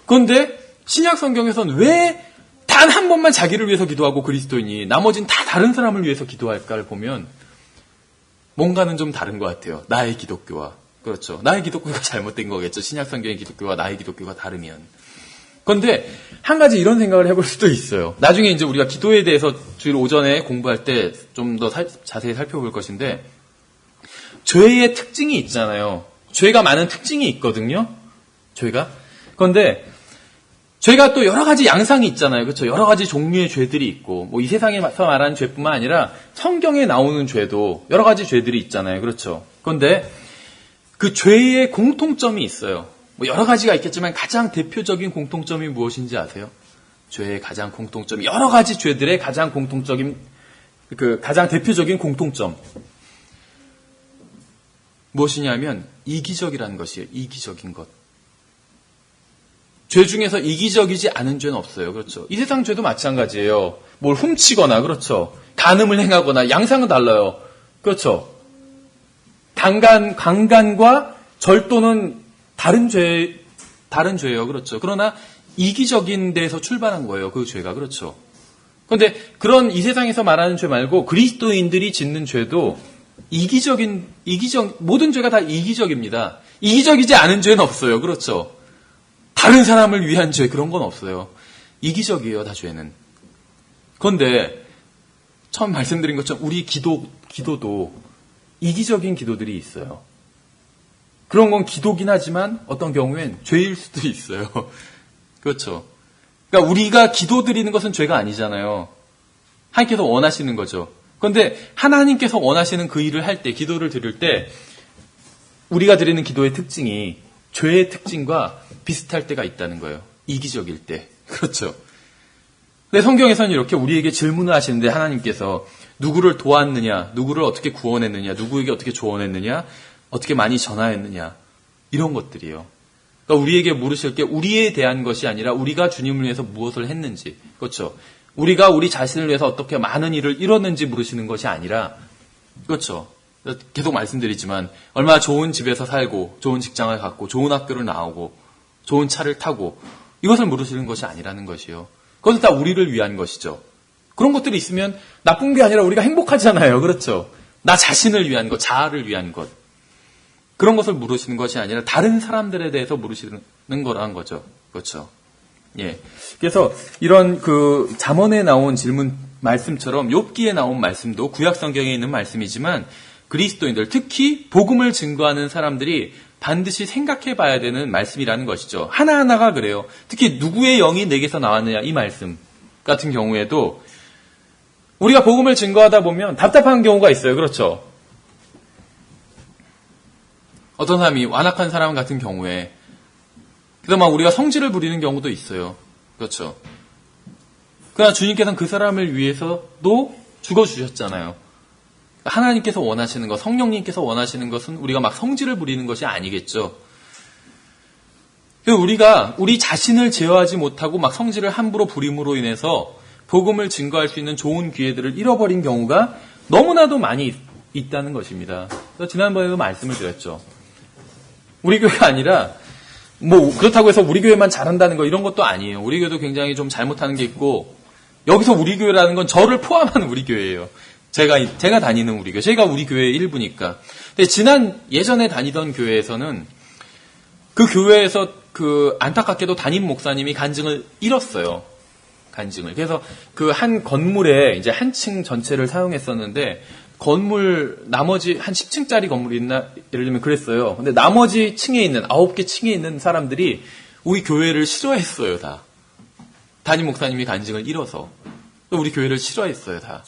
그런데 신약 성경에서는 왜 단 한 번만 자기를 위해서 기도하고 그리스도인이 나머지는 다 다른 사람을 위해서 기도할까를 보면 뭔가는 좀 다른 것 같아요. 나의 기독교와. 그렇죠. 나의 기독교가 잘못된 거겠죠. 신약 성경의 기독교와 나의 기독교가 다르면. 그런데 한 가지 이런 생각을 해볼 수도 있어요. 나중에 이제 우리가 기도에 대해서 주일 오전에 공부할 때 좀 더 자세히 살펴볼 것인데, 죄의 특징이 있잖아요. 죄가 많은 특징이 있거든요. 죄가. 그런데 죄가 또 여러 가지 양상이 있잖아요. 그렇죠. 여러 가지 종류의 죄들이 있고, 이 세상에서 말하는 죄뿐만 아니라 성경에 나오는 죄도 여러 가지 죄들이 있잖아요. 그렇죠. 그런데 그 죄의 공통점이 있어요. 여러 가지가 있겠지만 가장 대표적인 공통점이 무엇인지 아세요? 죄의 가장 공통점이, 여러 가지 죄들의 가장 대표적인 공통점. 무엇이냐면 이기적이라는 것이에요. 이기적인 것. 죄 중에서 이기적이지 않은 죄는 없어요. 그렇죠. 이 세상 죄도 마찬가지예요. 뭘 훔치거나, 그렇죠. 간음을 행하거나, 양상은 달라요. 그렇죠. 강간과 절도는 다른 죄예요. 그렇죠. 그러나 이기적인 데에서 출발한 거예요. 그 죄가. 그렇죠. 그런데 그런 이 세상에서 말하는 죄 말고 그리스도인들이 짓는 죄도 모든 죄가 다 이기적입니다. 이기적이지 않은 죄는 없어요. 그렇죠. 다른 사람을 위한 죄, 그런 건 없어요. 이기적이에요, 다 죄는. 그런데 처음 말씀드린 것처럼 우리 기도도 이기적인 기도들이 있어요. 그런 건 기도긴 하지만 어떤 경우엔 죄일 수도 있어요. 그렇죠. 그러니까 우리가 기도 드리는 것은 죄가 아니잖아요. 하나님께서 원하시는 거죠. 그런데 하나님께서 원하시는 그 일을 할 때, 기도를 드릴 때 우리가 드리는 기도의 특징이 죄의 특징과 비슷할 때가 있다는 거예요. 이기적일 때. 그렇죠. 근데 성경에서는 이렇게 우리에게 질문을 하시는데 하나님께서 누구를 도왔느냐, 누구를 어떻게 구원했느냐, 누구에게 어떻게 조언했느냐, 어떻게 많이 전하였느냐, 이런 것들이에요. 그러니까 우리에게 물으실 게 우리에 대한 것이 아니라 우리가 주님을 위해서 무엇을 했는지, 그렇죠. 우리가 우리 자신을 위해서 어떻게 많은 일을 이뤘는지 물으시는 것이 아니라, 그렇죠. 계속 말씀드리지만 얼마나 좋은 집에서 살고 좋은 직장을 갖고 좋은 학교를 나오고 좋은 차를 타고 이것을 물으시는 것이 아니라는 것이요. 그것은 다 우리를 위한 것이죠. 그런 것들이 있으면 나쁜 게 아니라 우리가 행복하잖아요. 그렇죠. 나 자신을 위한 것, 자아를 위한 것. 그런 것을 물으시는 것이 아니라 다른 사람들에 대해서 물으시는 거라는 거죠. 그렇죠. 예. 그래서 이런 잠언에 나온 질문 말씀처럼 욥기에 나온 말씀도 구약 성경에 있는 말씀이지만 그리스도인들, 특히 복음을 증거하는 사람들이 반드시 생각해 봐야 되는 말씀이라는 것이죠. 하나하나가 그래요. 특히 누구의 영이 내게서 나왔느냐 이 말씀 같은 경우에도 우리가 복음을 증거하다 보면 답답한 경우가 있어요. 그렇죠? 어떤 사람이 완악한 사람 같은 경우에 그래서 막 우리가 성질을 부리는 경우도 있어요. 그렇죠? 그러나 주님께서는 그 사람을 위해서도 죽어주셨잖아요. 하나님께서 원하시는 것, 성령님께서 원하시는 것은 우리가 막 성질을 부리는 것이 아니겠죠. 우리가 우리 자신을 제어하지 못하고 막 성질을 함부로 부림으로 인해서 복음을 증거할 수 있는 좋은 기회들을 잃어버린 경우가 너무나도 많이 있다는 것입니다. 그래서 지난번에도 말씀을 드렸죠. 우리 교회가 아니라 뭐 그렇다고 해서 우리 교회만 잘한다는 거 이런 것도 아니에요. 우리 교회도 굉장히 좀 잘못하는 게 있고 여기서 우리 교회라는 건 저를 포함한 우리 교회예요. 제가 다니는 우리 교회. 제가 우리 교회의 일부니까. 근데 예전에 다니던 교회에서는 그 교회에서 그 안타깝게도 담임 목사님이 간증을 잃었어요. 간증을. 그래서 그 한 건물에 이제 한 층 전체를 사용했었는데 건물 나머지 한 10층짜리 건물이 있나 예를 들면 그랬어요. 근데 나머지 층에 있는 9개 층에 있는 사람들이 우리 교회를 싫어했어요, 다. 담임 목사님이 간증을 잃어서. 우리 교회를 싫어했어요, 다.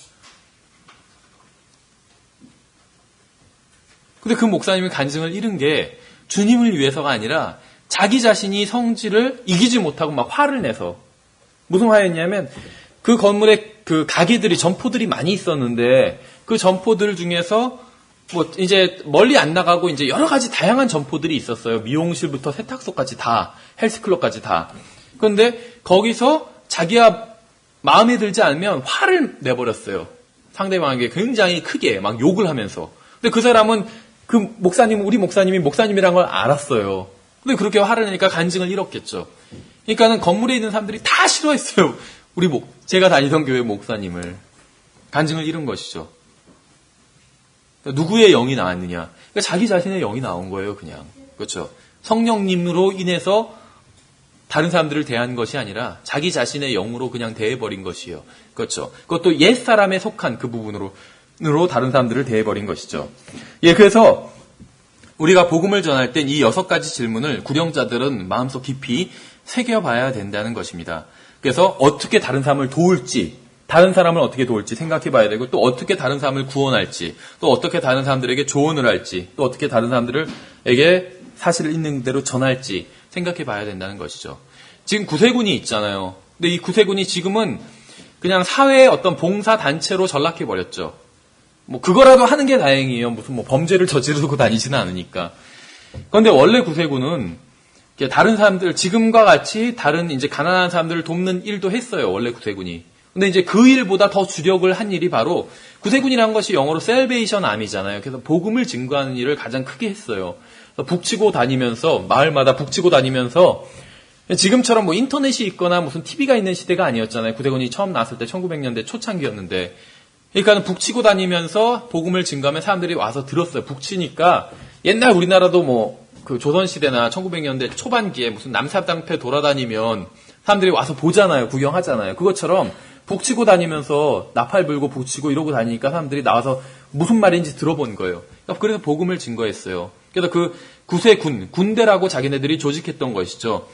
근데 그 목사님이 간증을 잃은 게 주님을 위해서가 아니라 자기 자신이 성질을 이기지 못하고 막 화를 내서. 무슨 화였냐면 그 건물에 그 가게들이 점포들이 많이 있었는데 그 점포들 중에서 뭐 이제 멀리 안 나가고 이제 여러 가지 다양한 점포들이 있었어요. 미용실부터 세탁소까지 다, 헬스클럽까지 다. 그런데 거기서 자기가 마음에 들지 않으면 화를 내버렸어요. 상대방에게 굉장히 크게 막 욕을 하면서. 근데 그 사람은 우리 목사님이 목사님이란 걸 알았어요. 근데 그렇게 화를 내니까 간증을 잃었겠죠. 그러니까는 건물에 있는 사람들이 다 싫어했어요. 제가 다니던 교회 목사님을. 간증을 잃은 것이죠. 그러니까 누구의 영이 나왔느냐. 그러니까 자기 자신의 영이 나온 거예요, 그냥. 그렇죠. 성령님으로 인해서 다른 사람들을 대한 것이 아니라 자기 자신의 영으로 그냥 대해버린 것이에요. 그렇죠. 그것도 옛사람에 속한 그 부분으로 다른 사람들을 대해버린 것이죠. 예, 그래서 우리가 복음을 전할 땐 이 6가지 질문을 구령자들은 마음속 깊이 새겨봐야 된다는 것입니다. 그래서 어떻게 다른 사람을 도울지, 다른 사람을 어떻게 도울지 생각해 봐야 되고, 또 어떻게 다른 사람을 구원할지, 또 어떻게 다른 사람들에게 조언을 할지, 또 어떻게 다른 사람들에게 사실을 있는 대로 전할지 생각해 봐야 된다는 것이죠. 지금 구세군이 있잖아요. 근데 이 구세군이 지금은 그냥 사회의 어떤 봉사단체로 전락해 버렸죠. 뭐 그거라도 하는 게 다행이에요. 무슨 뭐 범죄를 저지르고 다니지는 않으니까. 그런데 원래 구세군은 다른 사람들, 지금과 같이 다른 이제 가난한 사람들을 돕는 일도 했어요. 원래 구세군이. 근데 이제 그 일보다 더 주력을 한 일이 바로 구세군이라는 것이 영어로 셀베이션 암이잖아요. 그래서 복음을 증거하는 일을 가장 크게 했어요. 북치고 다니면서 마을마다 북치고 다니면서 지금처럼 뭐 인터넷이 있거나 무슨 TV가 있는 시대가 아니었잖아요. 구세군이 처음 나왔을 때 1900년대 초창기였는데. 그러니까 북치고 다니면서 복음을 증거하면 사람들이 와서 들었어요. 북치니까 옛날 우리나라도 뭐 그 조선시대나 1900년대 초반기에 무슨 남사당패 돌아다니면 사람들이 와서 보잖아요. 구경하잖아요. 그것처럼 북치고 다니면서 나팔 불고 북치고 이러고 다니니까 사람들이 나와서 무슨 말인지 들어본 거예요. 그래서 복음을 증거했어요. 그래서 그 군대라고 자기네들이 조직했던 것이죠.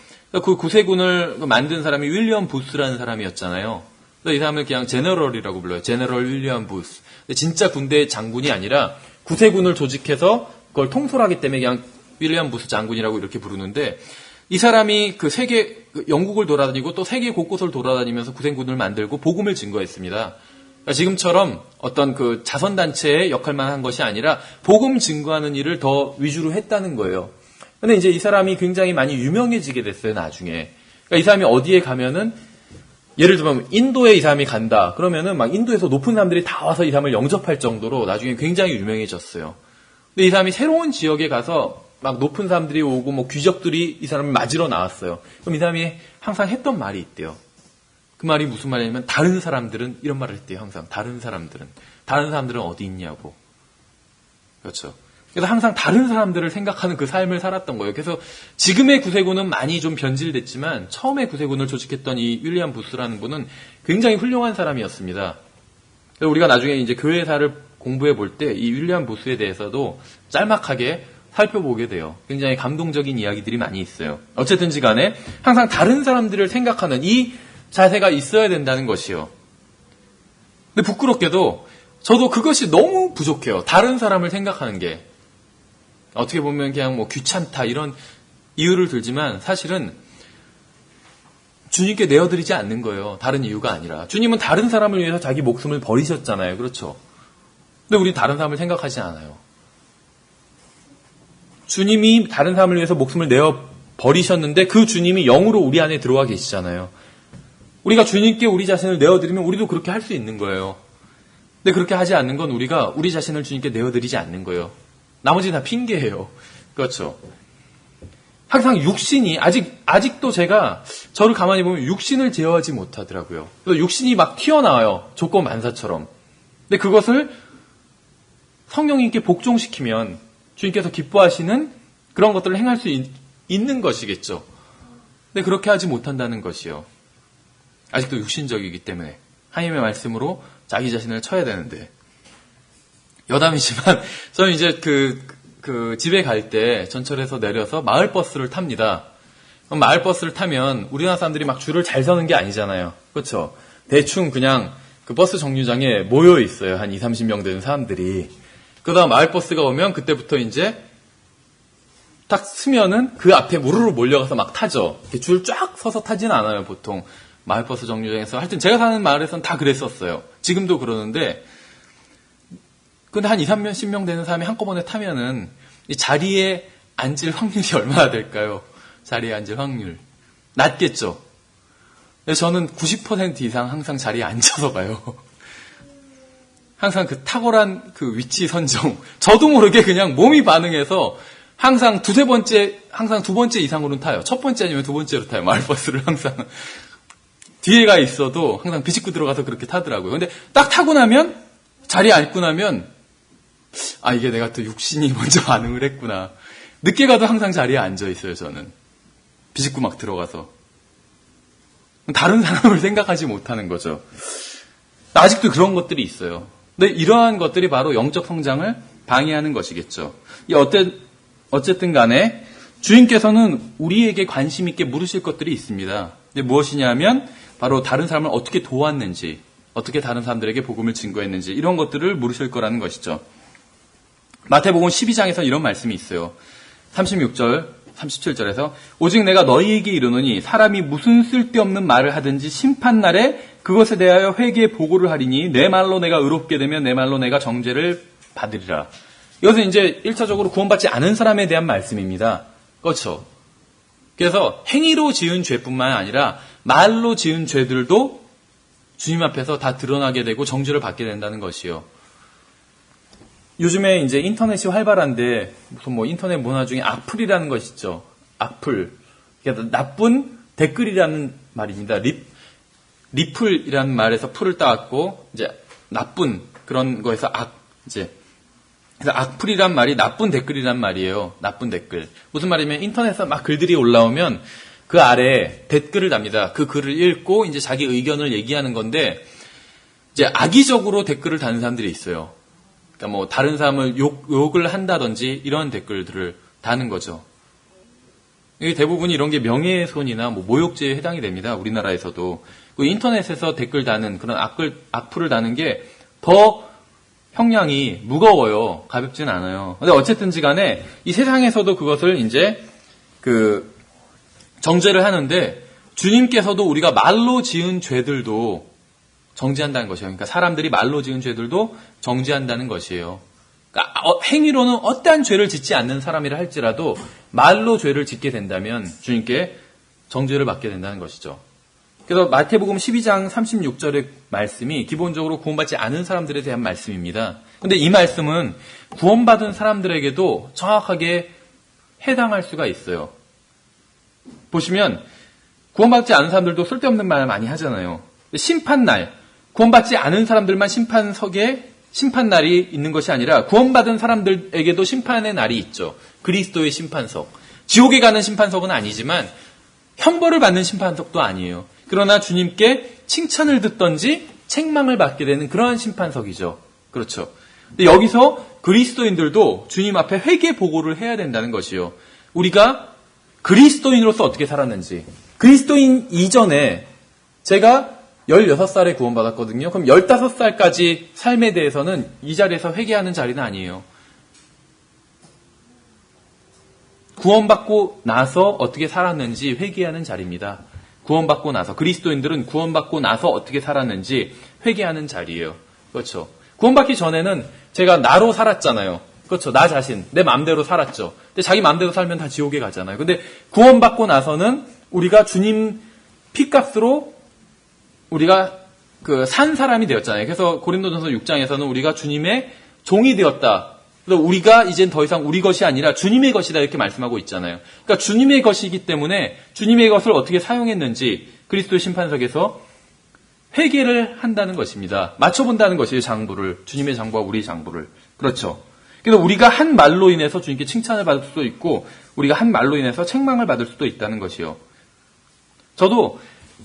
그 구세군을 만든 사람이 윌리엄 부스라는 사람이었잖아요. 이 사람을 그냥 제너럴이라고 불러요. 제너럴 윌리엄 부스. 진짜 군대 장군이 아니라 구세군을 조직해서 그걸 통솔하기 때문에 그냥 윌리엄 부스 장군이라고 이렇게 부르는데, 이 사람이 영국을 돌아다니고 또 세계 곳곳을 돌아다니면서 구세군을 만들고 복음을 증거했습니다. 그러니까 지금처럼 어떤 그 자선단체의 역할만 한 것이 아니라 복음 증거하는 일을 더 위주로 했다는 거예요. 근데 이제 이 사람이 굉장히 많이 유명해지게 됐어요, 나중에. 그러니까 이 사람이 어디에 가면은, 예를 들면 인도에 이 사람이 간다. 그러면은 막 인도에서 높은 사람들이 다 와서 이 사람을 영접할 정도로 나중에 굉장히 유명해졌어요. 근데 이 사람이 새로운 지역에 가서 막 높은 사람들이 오고 뭐 귀족들이 이 사람을 맞으러 나왔어요. 그럼 이 사람이 항상 했던 말이 있대요. 그 말이 무슨 말이냐면, 다른 사람들은 이런 말을 했대요. 항상 다른 사람들은 어디 있냐고. 그렇죠. 그래서 항상 다른 사람들을 생각하는 그 삶을 살았던 거예요. 그래서 지금의 구세군은 많이 좀 변질됐지만 처음에 구세군을 조직했던 이 윌리엄 부스라는 분은 굉장히 훌륭한 사람이었습니다. 그래서 우리가 나중에 이제 교회사를 공부해 볼 때 이 윌리엄 부스에 대해서도 짤막하게 살펴보게 돼요. 굉장히 감동적인 이야기들이 많이 있어요. 어쨌든지 간에 항상 다른 사람들을 생각하는 이 자세가 있어야 된다는 것이요. 근데 부끄럽게도 저도 그것이 너무 부족해요. 다른 사람을 생각하는 게. 어떻게 보면 그냥 뭐 귀찮다 이런 이유를 들지만 사실은 주님께 내어드리지 않는 거예요. 다른 이유가 아니라. 주님은 다른 사람을 위해서 자기 목숨을 버리셨잖아요. 그렇죠? 근데 우리 다른 사람을 생각하지 않아요. 주님이 다른 사람을 위해서 목숨을 내어 버리셨는데 그 주님이 영으로 우리 안에 들어와 계시잖아요. 우리가 주님께 우리 자신을 내어드리면 우리도 그렇게 할 수 있는 거예요. 근데 그렇게 하지 않는 건 우리가 우리 자신을 주님께 내어드리지 않는 거예요. 나머지 다 핑계예요. 그렇죠? 항상 육신이 아직도 제가 저를 가만히 보면 육신을 제어하지 못하더라고요. 그래서 육신이 막 튀어나와요. 조건 만사처럼. 근데 그것을 성령님께 복종시키면 주님께서 기뻐하시는 그런 것들을 행할 수 있는 것이겠죠. 근데 그렇게 하지 못한다는 것이요. 아직도 육신적이기 때문에 하나님의 말씀으로 자기 자신을 쳐야 되는데 여담이지만 저는 이제 그 집에 갈 때 전철에서 내려서 마을버스를 탑니다. 그럼 마을버스를 타면 우리나라 사람들이 막 줄을 잘 서는 게 아니잖아요. 그렇죠? 대충 그냥 그 버스 정류장에 모여 있어요. 한 20, 30명 되는 사람들이. 그러다가 마을버스가 오면 그때부터 이제 딱 쓰면은 그 앞에 무르르 몰려가서 막 타죠. 이렇게 줄 쫙 서서 타지는 않아요, 보통. 마을버스 정류장에서. 하여튼 제가 사는 마을에서는 다 그랬었어요. 지금도 그러는데 근데 한 2, 3명, 10명 되는 사람이 한꺼번에 타면은 이 자리에 앉을 확률이 얼마나 될까요? 자리에 앉을 확률. 낮겠죠? 저는 90% 이상 항상 자리에 앉아서 가요. 항상 그 탁월한 그 위치 선정. 저도 모르게 그냥 몸이 반응해서 항상 두 번째 이상으로는 타요. 첫 번째 아니면 두 번째로 타요. 마을버스를 항상. 뒤에 가 있어도 항상 비집고 들어가서 그렇게 타더라고요. 근데 딱 타고 나면, 자리에 앉고 나면, 아, 이게 내가 또 육신이 먼저 반응을 했구나. 늦게 가도 항상 자리에 앉아 있어요, 저는. 비집고 막 들어가서. 다른 사람을 생각하지 못하는 거죠. 아직도 그런 것들이 있어요. 근데 이러한 것들이 바로 영적 성장을 방해하는 것이겠죠. 어쨌든 간에 주님께서는 우리에게 관심 있게 물으실 것들이 있습니다. 근데 무엇이냐면 바로 다른 사람을 어떻게 도왔는지, 어떻게 다른 사람들에게 복음을 증거했는지 이런 것들을 물으실 거라는 것이죠. 마태복음 12장에서 이런 말씀이 있어요. 36절, 37절에서 오직 내가 너희에게 이르노니 사람이 무슨 쓸데없는 말을 하든지 심판날에 그것에 대하여 회개의 보고를 하리니 내 말로 내가 의롭게 되면 내 말로 내가 정죄를 받으리라. 이것은 이제 1차적으로 구원받지 않은 사람에 대한 말씀입니다. 그렇죠? 그래서 행위로 지은 죄뿐만 아니라 말로 지은 죄들도 주님 앞에서 다 드러나게 되고 정죄를 받게 된다는 것이요. 요즘에 이제 인터넷이 활발한데 무슨 뭐 인터넷 문화 중에 악플이라는 것이 있죠. 악플. 그러니까 나쁜 댓글이라는 말입니다. 리플이라는 말에서 풀을 따왔고 이제 나쁜 그런 거에서 이제 그래서 악플이란 말이 나쁜 댓글이란 말이에요. 나쁜 댓글. 무슨 말이냐면 인터넷에 막 글들이 올라오면 그 아래 댓글을 답니다. 그 글을 읽고 이제 자기 의견을 얘기하는 건데 이제 악의적으로 댓글을 다는 사람들이 있어요. 그러니까 뭐 다른 사람을 욕을 한다든지 이런 댓글들을 다는 거죠. 이게 대부분 이런 게 명예훼손이나 뭐 모욕죄에 해당이 됩니다. 우리나라에서도. 그 인터넷에서 댓글 다는 그런 악플을 다는 게 더 형량이 무거워요. 가볍진 않아요. 근데 어쨌든지 간에 이 세상에서도 그것을 이제 그 정죄를 하는데 주님께서도 우리가 말로 지은 죄들도 정죄한다는 것이에요. 그러니까 사람들이 말로 지은 죄들도 정죄한다는 것이에요. 그러니까 행위로는 어떠한 죄를 짓지 않는 사람이라 할지라도 말로 죄를 짓게 된다면 주님께 정죄를 받게 된다는 것이죠. 그래서 마태복음 12장 36절의 말씀이 기본적으로 구원받지 않은 사람들에 대한 말씀입니다. 그런데 이 말씀은 구원받은 사람들에게도 정확하게 해당할 수가 있어요. 보시면 구원받지 않은 사람들도 쓸데없는 말 많이 하잖아요. 심판날, 구원받지 않은 사람들만 심판석에 심판날이 있는 것이 아니라 구원받은 사람들에게도 심판의 날이 있죠. 그리스도의 심판석. 지옥에 가는 심판석은 아니지만 형벌을 받는 심판석도 아니에요. 그러나 주님께 칭찬을 듣던지 책망을 받게 되는 그러한 심판석이죠. 그렇죠. 근데 여기서 그리스도인들도 주님 앞에 회개 보고를 해야 된다는 것이요. 우리가 그리스도인으로서 어떻게 살았는지. 그리스도인 이전에 제가 16살에 구원받았거든요. 그럼 15살까지 삶에 대해서는 이 자리에서 회개하는 자리는 아니에요. 구원받고 나서 어떻게 살았는지 회개하는 자리입니다. 구원받고 나서, 그리스도인들은 구원받고 나서 어떻게 살았는지 회개하는 자리예요. 그렇죠. 구원받기 전에는 제가 나로 살았잖아요. 그렇죠. 나 자신, 내 마음대로 살았죠. 근데 자기 마음대로 살면 다 지옥에 가잖아요. 근데 구원받고 나서는 우리가 주님 피값으로 우리가 산 사람이 되었잖아요. 그래서 고린도전서 6장에서는 우리가 주님의 종이 되었다. 그래서 우리가 이젠 더 이상 우리 것이 아니라 주님의 것이다 이렇게 말씀하고 있잖아요. 그러니까 주님의 것이기 때문에 주님의 것을 어떻게 사용했는지 그리스도 심판석에서 회개를 한다는 것입니다. 맞춰본다는 것이에요. 장부를. 주님의 장부와 우리의 장부를. 그렇죠. 그래서 우리가 한 말로 인해서 주님께 칭찬을 받을 수도 있고 우리가 한 말로 인해서 책망을 받을 수도 있다는 것이요. 저도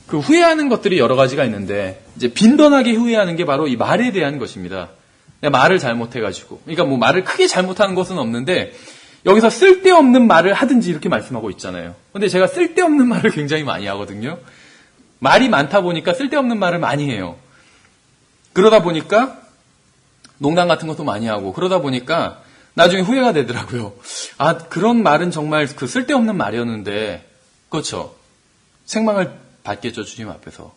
후회하는 것들이 여러 가지가 있는데 이제 빈번하게 후회하는 게 바로 이 말에 대한 것입니다. 내가 말을 잘못해가지고. 그러니까 뭐 말을 크게 잘못하는 것은 없는데 여기서 쓸데없는 말을 하든지 이렇게 말씀하고 있잖아요. 근데 제가 쓸데없는 말을 굉장히 많이 하거든요. 말이 많다 보니까 쓸데없는 말을 많이 해요. 그러다 보니까 농담 같은 것도 많이 하고 그러다 보니까 나중에 후회가 되더라고요. 아, 그런 말은 정말 쓸데없는 말이었는데 그렇죠. 책망을 받겠죠. 주님 앞에서.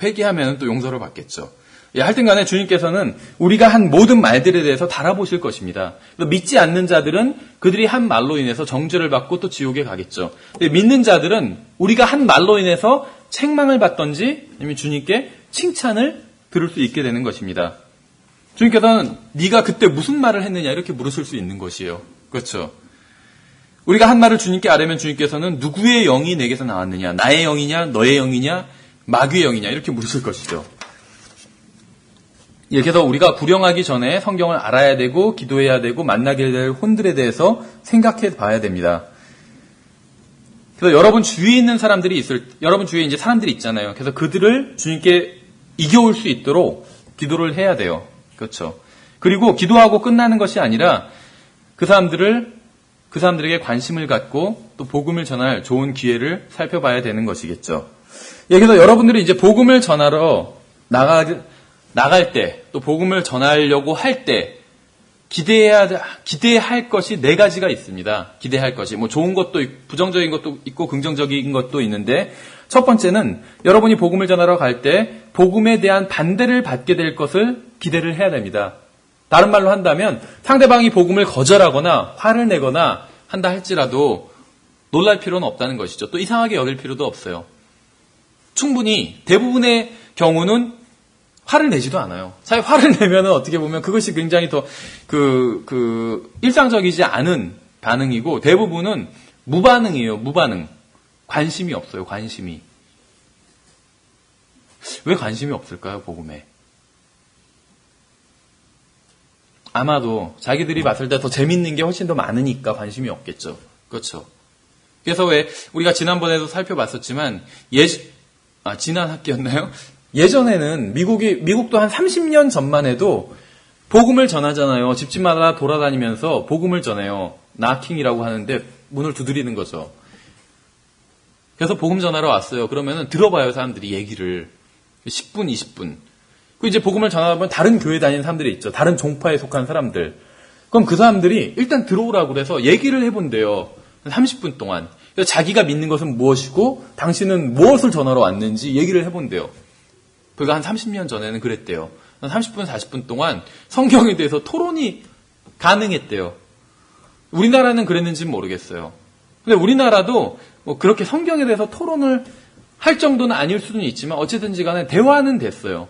회개하면 또 용서를 받겠죠. 하여튼 간에 주님께서는 우리가 한 모든 말들에 대해서 달아보실 것입니다. 믿지 않는 자들은 그들이 한 말로 인해서 정죄를 받고 또 지옥에 가겠죠. 믿는 자들은 우리가 한 말로 인해서 책망을 받든지 아니면 주님께 칭찬을 들을 수 있게 되는 것입니다. 주님께서는 네가 그때 무슨 말을 했느냐 이렇게 물으실 수 있는 것이에요. 그렇죠. 우리가 한 말을 주님께 아뢰면 주님께서는 누구의 영이 내게서 나왔느냐, 나의 영이냐, 너의 영이냐, 마귀의 영이냐 이렇게 물으실 것이죠. 이렇게 해서 우리가 불영하기 전에 성경을 알아야 되고 기도해야 되고 만나게 될 혼들에 대해서 생각해 봐야 됩니다. 그래서 여러분 주위에 있는 사람들이 여러분 주위에 이제 사람들이 있잖아요. 그래서 그들을 주님께 이겨올 수 있도록 기도를 해야 돼요. 그렇죠. 그리고 기도하고 끝나는 것이 아니라 그 사람들에게 관심을 갖고 또 복음을 전할 좋은 기회를 살펴봐야 되는 것이겠죠. 그래서 여러분들이 이제 복음을 전하러 나갈 때, 또 복음을 전하려고 할 때, 기대할 것이 4가지가 있습니다. 기대할 것이. 뭐 좋은 것도 부정적인 것도 있고 긍정적인 것도 있는데, 첫 번째는 여러분이 복음을 전하러 갈 때, 복음에 대한 반대를 받게 될 것을 기대를 해야 됩니다. 다른 말로 한다면, 상대방이 복음을 거절하거나, 화를 내거나 한다 할지라도, 놀랄 필요는 없다는 것이죠. 또 이상하게 여길 필요도 없어요. 충분히, 대부분의 경우는 화를 내지도 않아요. 사실 화를 내면은 어떻게 보면 그것이 굉장히 더 일상적이지 않은 반응이고 대부분은 무반응이에요. 무반응. 관심이 없어요. 관심이. 왜 관심이 없을까요? 복음에. 아마도 자기들이 봤을 때 더 재밌는 게 훨씬 더 많으니까 관심이 없겠죠. 그렇죠. 그래서 왜 우리가 지난번에도 살펴봤었지만 지난 학기였나요? 예전에는 미국도 한 30년 전만 해도 복음을 전하잖아요. 집집마다 돌아다니면서 복음을 전해요. 나킹이라고 하는데 문을 두드리는 거죠. 그래서 복음 전하러 왔어요. 그러면은 들어봐요, 사람들이 얘기를. 10분, 20분. 그 이제 복음을 전하다 보면 다른 교회 다니는 사람들이 있죠. 다른 종파에 속한 사람들. 그럼 그 사람들이 일단 들어오라고 그래서 얘기를 해본대요. 30분 동안. 그래서 자기가 믿는 것은 무엇이고 당신은 무엇을 전하러 왔는지 얘기를 해본대요. 그가 한 30년 전에는 그랬대요. 한 30분, 40분 동안 성경에 대해서 토론이 가능했대요. 우리나라는 그랬는지는 모르겠어요. 근데 우리나라도 뭐 그렇게 성경에 대해서 토론을 할 정도는 아닐 수는 있지만 어쨌든지 간에 대화는 됐어요.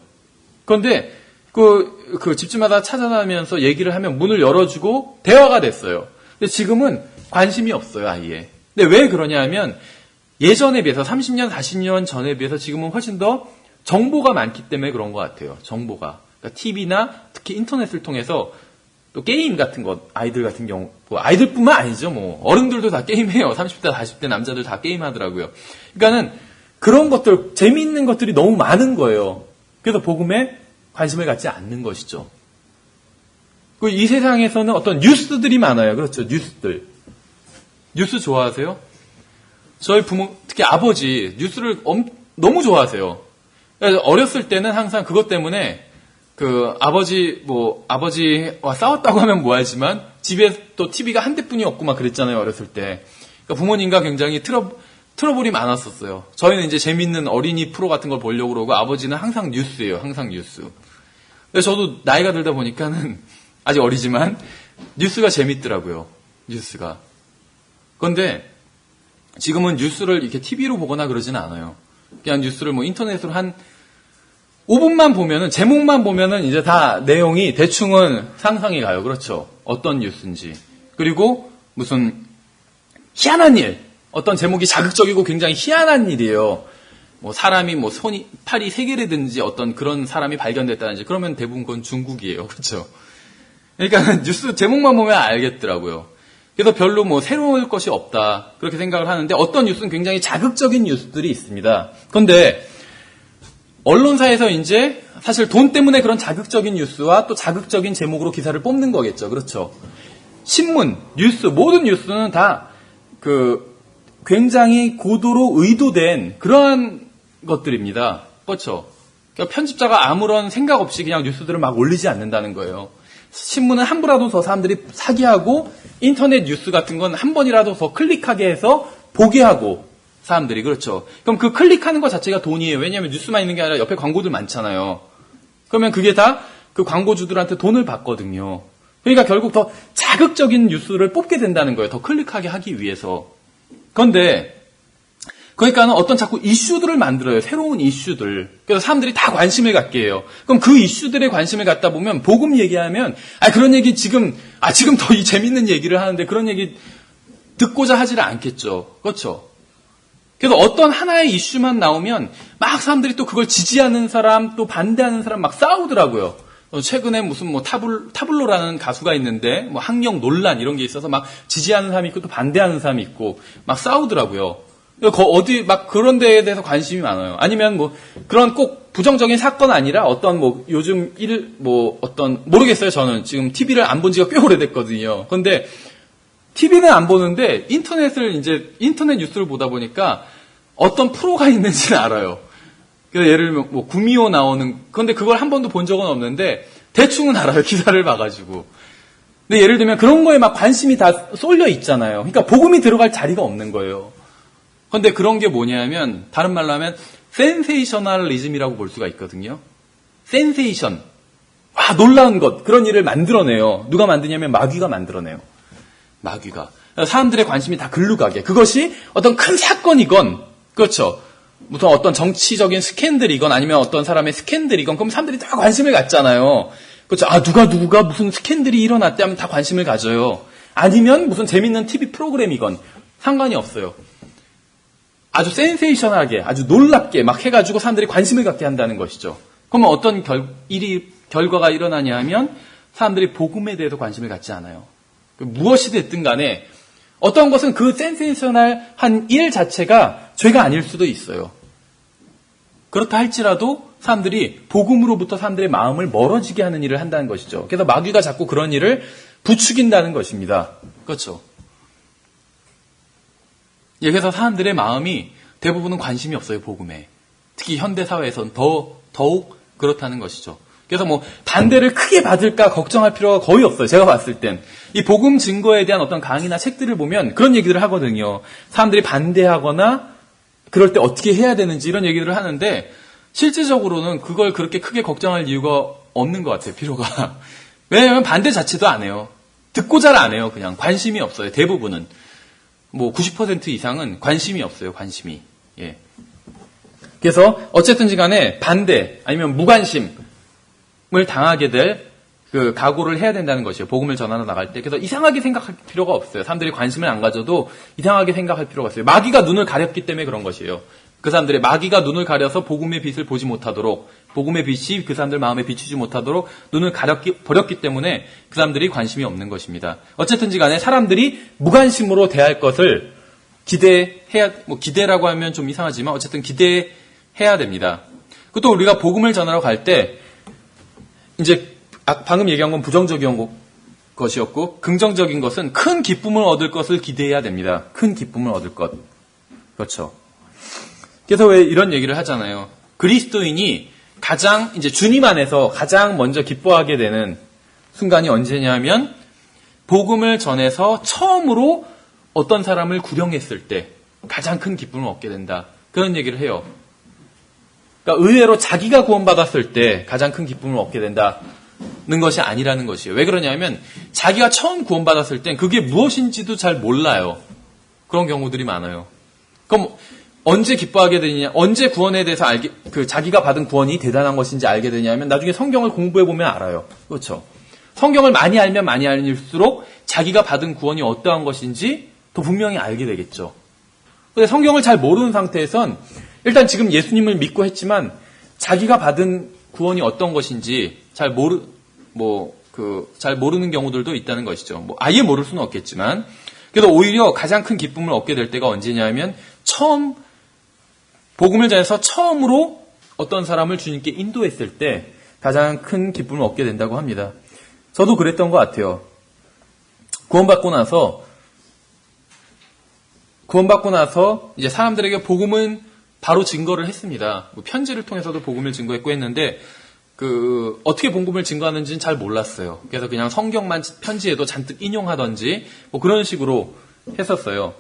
그런데 그 집집마다 찾아다니면서 얘기를 하면 문을 열어주고 대화가 됐어요. 근데 지금은 관심이 없어요, 아예. 근데 왜 그러냐 하면 예전에 비해서 30년, 40년 전에 비해서 지금은 훨씬 더 정보가 많기 때문에 그런 것 같아요. 정보가. 그러니까 TV나 특히 인터넷을 통해서 또 게임 같은 것, 아이들 같은 경우, 뭐 아이들뿐만 아니죠. 뭐 어른들도 다 게임해요. 30대, 40대 남자들 다 게임하더라고요. 그러니까는 그런 것들, 재미있는 것들이 너무 많은 거예요. 그래서 복음에 관심을 갖지 않는 것이죠. 이 세상에서는 어떤 뉴스들이 많아요. 그렇죠. 뉴스들. 뉴스 좋아하세요? 저희 부모, 특히 아버지, 뉴스를 너무 좋아하세요. 어렸을 때는 항상 그것 때문에 아버지와 싸웠다고 하면 뭐하지만 집에 또 TV가 한 대뿐이 없고 막 그랬잖아요. 어렸을 때. 그러니까 부모님과 굉장히 트러블이 많았었어요. 저희는 이제 재밌는 어린이 프로 같은 걸 보려고 그러고 아버지는 항상 뉴스예요. 항상 뉴스. 그래서 저도 나이가 들다 보니까는 아직 어리지만 뉴스가 재밌더라고요. 뉴스가. 그런데 지금은 뉴스를 이렇게 TV로 보거나 그러지는 않아요. 그냥 뉴스를 뭐 인터넷으로 한 5분만 보면은, 제목만 보면은 이제 다 내용이 대충은 상상이 가요. 그렇죠. 어떤 뉴스인지. 그리고 무슨 희한한 일. 어떤 제목이 자극적이고 굉장히 희한한 일이에요. 뭐 사람이 뭐 팔이 3개라든지 어떤 그런 사람이 발견됐다든지 그러면 대부분 그건 중국이에요. 그렇죠. 그러니까 뉴스 제목만 보면 알겠더라고요. 그래서 별로 뭐 새로울 것이 없다. 그렇게 생각을 하는데 어떤 뉴스는 굉장히 자극적인 뉴스들이 있습니다. 그런데 언론사에서 이제 사실 돈 때문에 그런 자극적인 뉴스와 또 자극적인 제목으로 기사를 뽑는 거겠죠. 그렇죠. 신문, 뉴스, 모든 뉴스는 다 굉장히 고도로 의도된 그러한 것들입니다. 그렇죠. 그러니까 편집자가 아무런 생각 없이 그냥 뉴스들을 막 올리지 않는다는 거예요. 신문은 한 부라도 더 사람들이 사게 하고 인터넷 뉴스 같은 건 한 번이라도 더 클릭하게 해서 보게 하고 사람들이. 그렇죠. 그럼 그 클릭하는 것 자체가 돈이에요. 왜냐하면 뉴스만 있는 게 아니라 옆에 광고들 많잖아요. 그러면 그게 다 그 광고주들한테 돈을 받거든요. 그러니까 결국 더 자극적인 뉴스를 뽑게 된다는 거예요. 더 클릭하게 하기 위해서. 그런데 그러니까는 어떤 자꾸 이슈들을 만들어요. 새로운 이슈들. 그래서 사람들이 다 관심을 갖게 해요. 그럼 그 이슈들에 관심을 갖다 보면 복음 얘기하면 그런 얘기 지금 더 이 재밌는 얘기를 하는데 그런 얘기 듣고자 하지를 않겠죠. 그렇죠? 그래서 어떤 하나의 이슈만 나오면 막 사람들이 또 그걸 지지하는 사람 또 반대하는 사람 막 싸우더라고요. 최근에 무슨 뭐 타블로라는 가수가 있는데 뭐 학력 논란 이런 게 있어서 막 지지하는 사람이 있고 또 반대하는 사람이 있고 막 싸우더라고요. 어디 막 그런 데에 대해서 관심이 많아요. 아니면 뭐 그런 꼭 부정적인 사건 아니라 어떤 뭐 요즘 모르겠어요. 저는 지금 TV를 안 본 지가 꽤 오래됐거든요. 그런데 TV는 안 보는데 인터넷 뉴스를 보다 보니까 어떤 프로가 있는지는 알아요. 그래서 예를 들면 뭐 구미호 나오는, 그런데 그걸 한 번도 본 적은 없는데 대충은 알아요. 기사를 봐가지고. 근데 예를 들면 그런 거에 막 관심이 다 쏠려 있잖아요. 그러니까 복음이 들어갈 자리가 없는 거예요. 그런데 그런 게 뭐냐면 다른 말로 하면 센세이셔널리즘이라고 볼 수가 있거든요. 센세이션. 놀라운 것. 그런 일을 만들어내요. 누가 만드냐면 마귀가 만들어내요. 마귀가. 사람들의 관심이 다 글로 가게. 그것이 어떤 큰 사건이건, 그렇죠. 무슨 어떤 정치적인 스캔들이건 아니면 어떤 사람의 스캔들이건, 그럼 사람들이 다 관심을 갖잖아요. 그렇죠. 누가 무슨 스캔들이 일어났대 하면 다 관심을 가져요. 아니면 무슨 재밌는 TV 프로그램이건 상관이 없어요. 아주 센세이션하게, 아주 놀랍게 막 해가지고 사람들이 관심을 갖게 한다는 것이죠. 그러면 어떤 결과가 일어나냐 하면 사람들이 복음에 대해서 관심을 갖지 않아요. 무엇이 됐든 간에 어떤 것은 그 센세이셔널한 일 자체가 죄가 아닐 수도 있어요. 그렇다 할지라도 사람들이 복음으로부터 사람들의 마음을 멀어지게 하는 일을 한다는 것이죠. 그래서 마귀가 자꾸 그런 일을 부추긴다는 것입니다. 그렇죠. 그래서 사람들의 마음이 대부분은 관심이 없어요, 복음에. 특히 현대사회에서는 더욱 그렇다는 것이죠. 그래서 뭐 반대를 크게 받을까 걱정할 필요가 거의 없어요. 제가 봤을 땐. 이 복음 증거에 대한 어떤 강의나 책들을 보면 그런 얘기들을 하거든요. 사람들이 반대하거나 그럴 때 어떻게 해야 되는지 이런 얘기들을 하는데 실질적으로는 그걸 그렇게 크게 걱정할 이유가 없는 것 같아요. 필요가. 왜냐하면 반대 자체도 안 해요. 듣고 잘 안 해요. 그냥 관심이 없어요. 대부분은. 뭐 90% 이상은 관심이 없어요. 관심이. 예. 그래서 어쨌든지 간에 반대 아니면 무관심을 당하게 될 그 각오를 해야 된다는 것이에요. 복음을 전하러 나갈 때. 그래서 이상하게 생각할 필요가 없어요. 사람들이 관심을 안 가져도 이상하게 생각할 필요가 없어요. 마귀가 눈을 가렸기 때문에 그런 것이에요. 그 사람들의 마귀가 눈을 가려서 복음의 빛을 보지 못하도록, 복음의 빛이 그 사람들 마음에 비추지 못하도록 눈을 버렸기 때문에 그 사람들이 관심이 없는 것입니다. 어쨌든지 간에 사람들이 무관심으로 대할 것을 기대라고 하면 좀 이상하지만 어쨌든 기대해야 됩니다. 그것도 우리가 복음을 전하러 갈 때 이제 방금 얘기한 건 부정적인 것이었고 긍정적인 것은 큰 기쁨을 얻을 것을 기대해야 됩니다. 큰 기쁨을 얻을 것. 그렇죠. 그래서 왜 이런 얘기를 하잖아요. 그리스도인이 가장 이제 주님 안에서 가장 먼저 기뻐하게 되는 순간이 언제냐면 복음을 전해서 처음으로 어떤 사람을 구령했을 때 가장 큰 기쁨을 얻게 된다. 그런 얘기를 해요. 그러니까 의외로 자기가 구원받았을 때 가장 큰 기쁨을 얻게 된다는 것이 아니라는 것이에요. 왜 그러냐면 자기가 처음 구원받았을 땐 그게 무엇인지도 잘 몰라요. 그런 경우들이 많아요. 그럼 언제 기뻐하게 되느냐, 언제 구원에 대해서 자기가 받은 구원이 대단한 것인지 알게 되냐면 나중에 성경을 공부해보면 알아요. 그렇죠. 성경을 많이 알면 많이 알릴수록 자기가 받은 구원이 어떠한 것인지 더 분명히 알게 되겠죠. 근데 성경을 잘 모르는 상태에선 일단 지금 예수님을 믿고 했지만 자기가 받은 구원이 어떤 것인지 잘 모르는 경우들도 있다는 것이죠. 아예 모를 수는 없겠지만. 그래서 오히려 가장 큰 기쁨을 얻게 될 때가 언제냐면 복음을 전해서 처음으로 어떤 사람을 주님께 인도했을 때 가장 큰 기쁨을 얻게 된다고 합니다. 저도 그랬던 것 같아요. 구원받고 나서 이제 사람들에게 복음은 바로 증거를 했습니다. 편지를 통해서도 복음을 증거했고 했는데 어떻게 복음을 증거하는지는 잘 몰랐어요. 그래서 그냥 성경만 편지에도 잔뜩 인용하던지 그런 식으로 했었어요.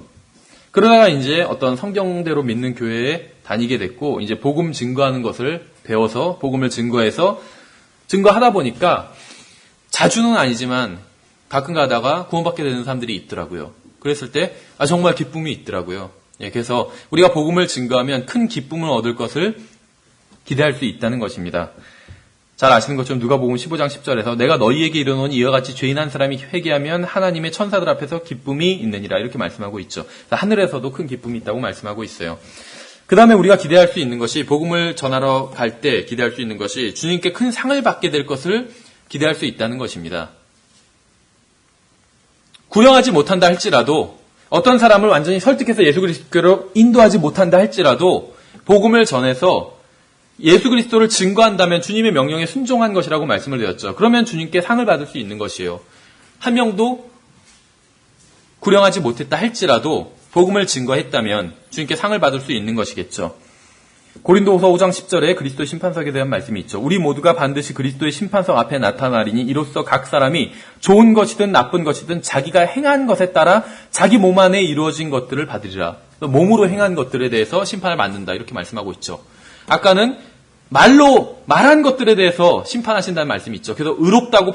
그러다가 이제 어떤 성경대로 믿는 교회에 다니게 됐고 이제 복음 증거하는 것을 배워서 복음을 증거하다 보니까 자주는 아니지만 가끔 가다가 구원받게 되는 사람들이 있더라고요. 그랬을 때 정말 기쁨이 있더라고요. 그래서 우리가 복음을 증거하면 큰 기쁨을 얻을 것을 기대할 수 있다는 것입니다. 잘 아시는 것처럼 누가복음 15장 10절에서 내가 너희에게 이르노니 이와 같이 죄인 한 사람이 회개하면 하나님의 천사들 앞에서 기쁨이 있느니라 이렇게 말씀하고 있죠. 하늘에서도 큰 기쁨이 있다고 말씀하고 있어요. 그 다음에 우리가 기대할 수 있는 것이 복음을 전하러 갈 때 기대할 수 있는 것이 주님께 큰 상을 받게 될 것을 기대할 수 있다는 것입니다. 구령하지 못한다 할지라도 어떤 사람을 완전히 설득해서 예수 그리스도로 인도하지 못한다 할지라도 복음을 전해서 예수 그리스도를 증거한다면 주님의 명령에 순종한 것이라고 말씀을 드렸죠. 그러면 주님께 상을 받을 수 있는 것이에요. 한 명도 구령하지 못했다 할지라도 복음을 증거했다면 주님께 상을 받을 수 있는 것이겠죠. 고린도후서 5장 10절에 그리스도의 심판석에 대한 말씀이 있죠. 우리 모두가 반드시 그리스도의 심판석 앞에 나타나리니 이로써 각 사람이 좋은 것이든 나쁜 것이든 자기가 행한 것에 따라 자기 몸 안에 이루어진 것들을 받으리라. 몸으로 행한 것들에 대해서 심판을 받는다 이렇게 말씀하고 있죠. 아까는 말한 것들에 대해서 심판하신다는 말씀이 있죠. 그래서 의롭다고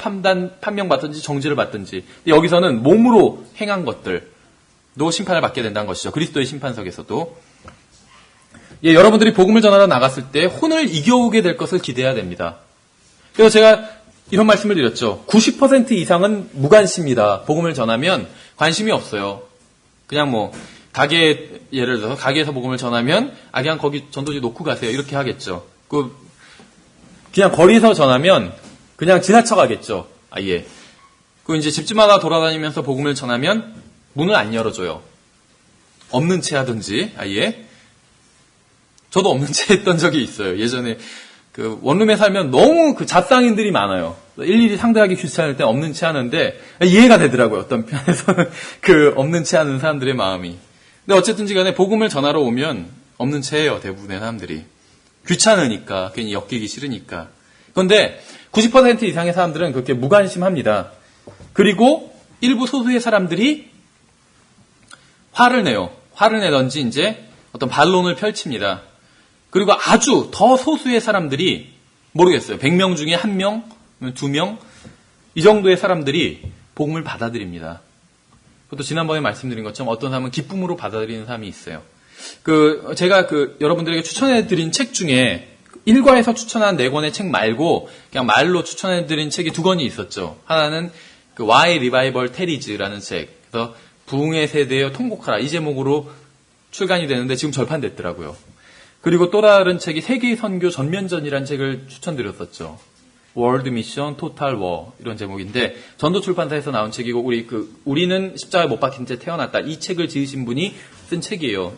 판명받든지 정죄를 받든지. 여기서는 몸으로 행한 것들도 심판을 받게 된다는 것이죠. 그리스도의 심판석에서도. 여러분들이 복음을 전하러 나갔을 때 혼을 이겨오게 될 것을 기대해야 됩니다. 그래서 제가 이런 말씀을 드렸죠. 90% 이상은 무관심이다. 복음을 전하면 관심이 없어요. 그냥 예를 들어서 가게에서 복음을 전하면 그냥 거기 전도지 놓고 가세요. 이렇게 하겠죠. 그냥 거리에서 전하면 그냥 지나쳐 가겠죠. 아예. 이제 집집마다 돌아다니면서 복음을 전하면 문을 안 열어줘요. 없는 채 하든지 아예. 저도 없는 채 했던 적이 있어요. 예전에 원룸에 살면 너무 잡상인들이 많아요. 일일이 상대하기 귀찮을 때 없는 채 하는데 이해가 되더라고요. 어떤 편에서는 없는 채 하는 사람들의 마음이. 근데 어쨌든지 간에 복음을 전하러 오면 없는 채 해요. 대부분의 사람들이. 귀찮으니까, 괜히 엮이기 싫으니까. 그런데 90% 이상의 사람들은 그렇게 무관심합니다. 그리고 일부 소수의 사람들이 화를 내요. 화를 내던지 이제 어떤 반론을 펼칩니다. 그리고 아주 더 소수의 사람들이 모르겠어요. 100명 중에 1명, 2명 이 정도의 사람들이 복음을 받아들입니다. 그것도 지난번에 말씀드린 것처럼 어떤 사람은 기쁨으로 받아들이는 사람이 있어요. 제가 여러분들에게 추천해드린 책 중에 일과에서 추천한 4권의 책 말고 그냥 말로 추천해드린 책이 2권이 있었죠. 하나는 Why Revival Tarries라는 책. 그래서 부흥의 세대여 통곡하라 이 제목으로 출간이 되는데 지금 절판됐더라고요. 그리고 또 다른 책이 세계 선교 전면전이라는 책을 추천드렸었죠. World Mission Total War 이런 제목인데 전도 출판사에서 나온 책이고 우리는 십자가에 못 박힌 채 태어났다 이 책을 지으신 분이 쓴 책이에요.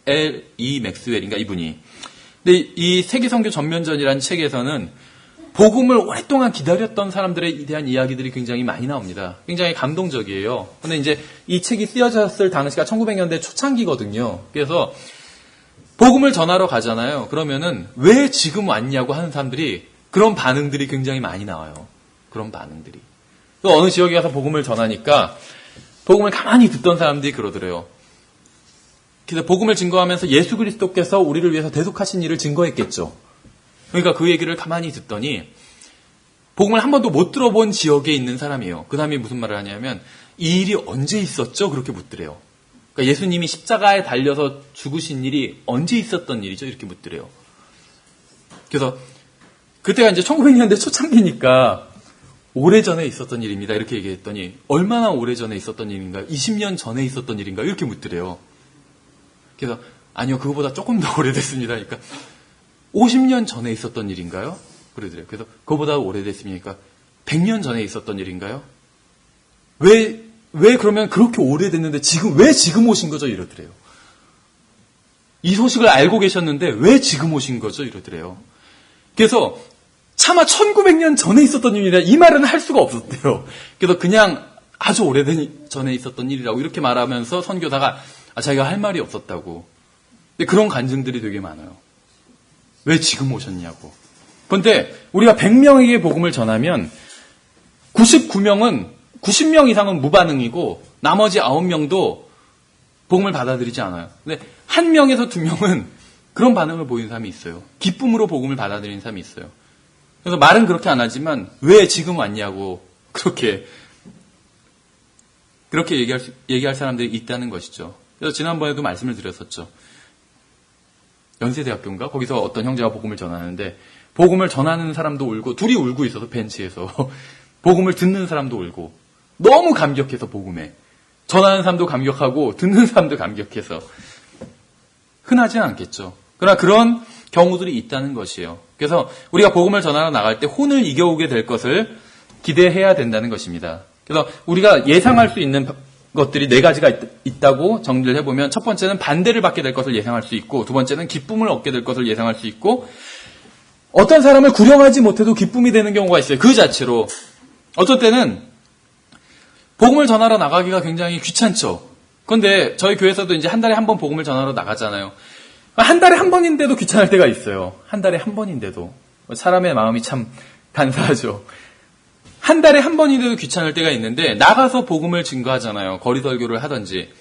L.E. 맥스웰인가 이분이. 근데 이 세계 선교 전면전이라는 책에서는 복음을 오랫동안 기다렸던 사람들에 대한 이야기들이 굉장히 많이 나옵니다. 굉장히 감동적이에요. 근데 이제 이 책이 쓰여졌을 당시가 1900년대 초창기거든요. 그래서 복음을 전하러 가잖아요. 그러면은 왜 지금 왔냐고 하는 사람들이 그런 반응들이 굉장히 많이 나와요. 그런 반응들이. 또 어느 지역에 가서 복음을 전하니까 복음을 가만히 듣던 사람들이 그러더래요. 그래서 복음을 증거하면서 예수 그리스도께서 우리를 위해서 대속하신 일을 증거했겠죠. 그러니까 그 얘기를 가만히 듣더니 복음을 한 번도 못 들어본 지역에 있는 사람이에요. 그 사람이 무슨 말을 하냐면 이 일이 언제 있었죠? 그렇게 묻더래요. 그러니까 예수님이 십자가에 달려서 죽으신 일이 언제 있었던 일이죠? 이렇게 묻더래요. 그래서 그때가 이제 1900년대 초창기니까 오래전에 있었던 일입니다. 이렇게 얘기했더니 얼마나 오래전에 있었던 일인가요? 20년 전에 있었던 일인가요? 이렇게 묻더래요. 그래서 아니요, 그거보다 조금 더 오래됐습니다. 그러니까 50년 전에 있었던 일인가요? 그러더래요. 그래서 그거보다 오래됐습니까? 100년 전에 있었던 일인가요? 왜 그러면 그렇게 오래됐는데 왜 지금 오신 거죠? 이러더래요. 이 소식을 알고 계셨는데 왜 지금 오신 거죠? 이러더래요. 그래서 차마 1900년 전에 있었던 일이라 이 말은 할 수가 없었대요. 그래서 그냥 아주 오래된 전에 있었던 일이라고 이렇게 말하면서 선교사가 자기가 할 말이 없었다고. 근데 그런 간증들이 되게 많아요. 왜 지금 오셨냐고. 그런데 우리가 100명에게 복음을 전하면 90명 이상은 무반응이고 나머지 9명도 복음을 받아들이지 않아요. 근데 1명에서 2명은 그런 반응을 보이는 사람이 있어요. 기쁨으로 복음을 받아들이는 사람이 있어요. 그래서 말은 그렇게 안 하지만 왜 지금 왔냐고 그렇게 얘기할 사람들이 있다는 것이죠. 그래서 지난번에도 말씀을 드렸었죠. 연세대학교인가? 거기서 어떤 형제가 복음을 전하는데 복음을 전하는 사람도 울고 둘이 울고 있어서 벤치에서 복음을 듣는 사람도 울고 너무 감격해서 복음에 전하는 사람도 감격하고 듣는 사람도 감격해서 흔하지는 않겠죠. 그러나 그런 경우들이 있다는 것이에요. 그래서 우리가 복음을 전하러 나갈 때 혼을 이겨오게 될 것을 기대해야 된다는 것입니다. 그래서 우리가 예상할 수 있는 것들이 4가지가 있다고 정리를 해보면 첫 번째는 반대를 받게 될 것을 예상할 수 있고 두 번째는 기쁨을 얻게 될 것을 예상할 수 있고 어떤 사람을 구령하지 못해도 기쁨이 되는 경우가 있어요. 그 자체로. 어떤 때는 복음을 전하러 나가기가 굉장히 귀찮죠. 그런데 저희 교회에서도 이제 한 달에 한 번 복음을 전하러 나가잖아요. 한 달에 한 번인데도 귀찮을 때가 있어요. 한 달에 한 번인데도. 사람의 마음이 참 간사하죠. 한 달에 한 번인데도 귀찮을 때가 있는데 나가서 복음을 증거하잖아요. 거리 설교를 하든지.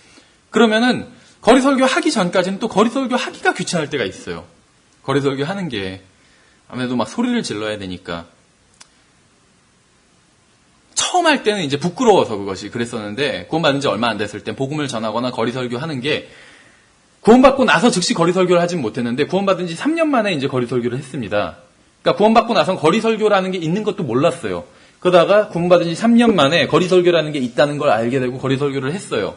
그러면은 거리 설교 하기 전까지는 또 거리 설교 하기가 귀찮을 때가 있어요. 거리 설교 하는 게 아무래도 막 소리를 질러야 되니까. 처음 할 때는 이제 부끄러워서 그것이 그랬었는데 구원받은 지 얼마 안 됐을 때 복음을 전하거나 거리 설교하는 게 구원받고 나서 즉시 거리 설교를 하진 못했는데 구원받은 지 3년 만에 이제 거리 설교를 했습니다. 그러니까 구원받고 나선 거리 설교라는 게 있는 것도 몰랐어요. 그러다가 구원받은 지 3년 만에 거리 설교라는 게 있다는 걸 알게 되고 거리 설교를 했어요.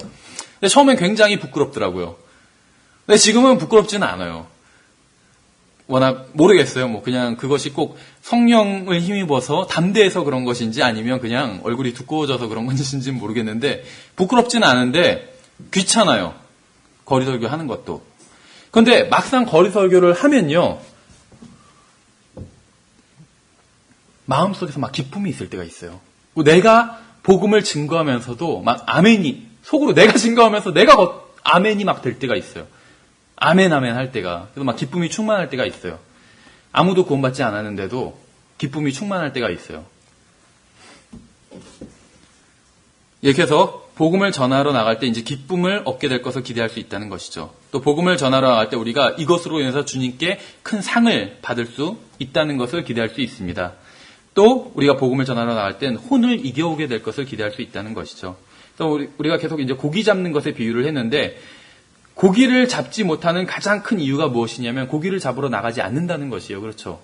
근데 처음엔 굉장히 부끄럽더라고요. 근데 지금은 부끄럽지는 않아요. 워낙 모르겠어요. 뭐 그냥 그것이 꼭 성령을 힘입어서 담대해서 그런 것인지 아니면 그냥 얼굴이 두꺼워져서 그런 것인지는 모르겠는데 부끄럽지는 않은데 귀찮아요. 거리 설교 하는 것도. 그런데 막상 거리 설교를 하면요. 마음속에서 막 기쁨이 있을 때가 있어요. 내가 복음을 증거하면서도 막 아멘이 속으로 내가 증거하면서 내가 아멘이 막 될 때가 있어요. 아멘 아멘 할 때가. 그래서 막 기쁨이 충만할 때가 있어요. 아무도 구원받지 않았는데도 기쁨이 충만할 때가 있어요. 이렇게 해서 복음을 전하러 나갈 때 이제 기쁨을 얻게 될 것을 기대할 수 있다는 것이죠. 또 복음을 전하러 나갈 때 우리가 이것으로 인해서 주님께 큰 상을 받을 수 있다는 것을 기대할 수 있습니다. 또 우리가 복음을 전하러 나갈 땐 혼을 이겨오게 될 것을 기대할 수 있다는 것이죠. 또 우리가 계속 이제 고기 잡는 것에 비유를 했는데 고기를 잡지 못하는 가장 큰 이유가 무엇이냐면 고기를 잡으러 나가지 않는다는 것이에요. 그렇죠?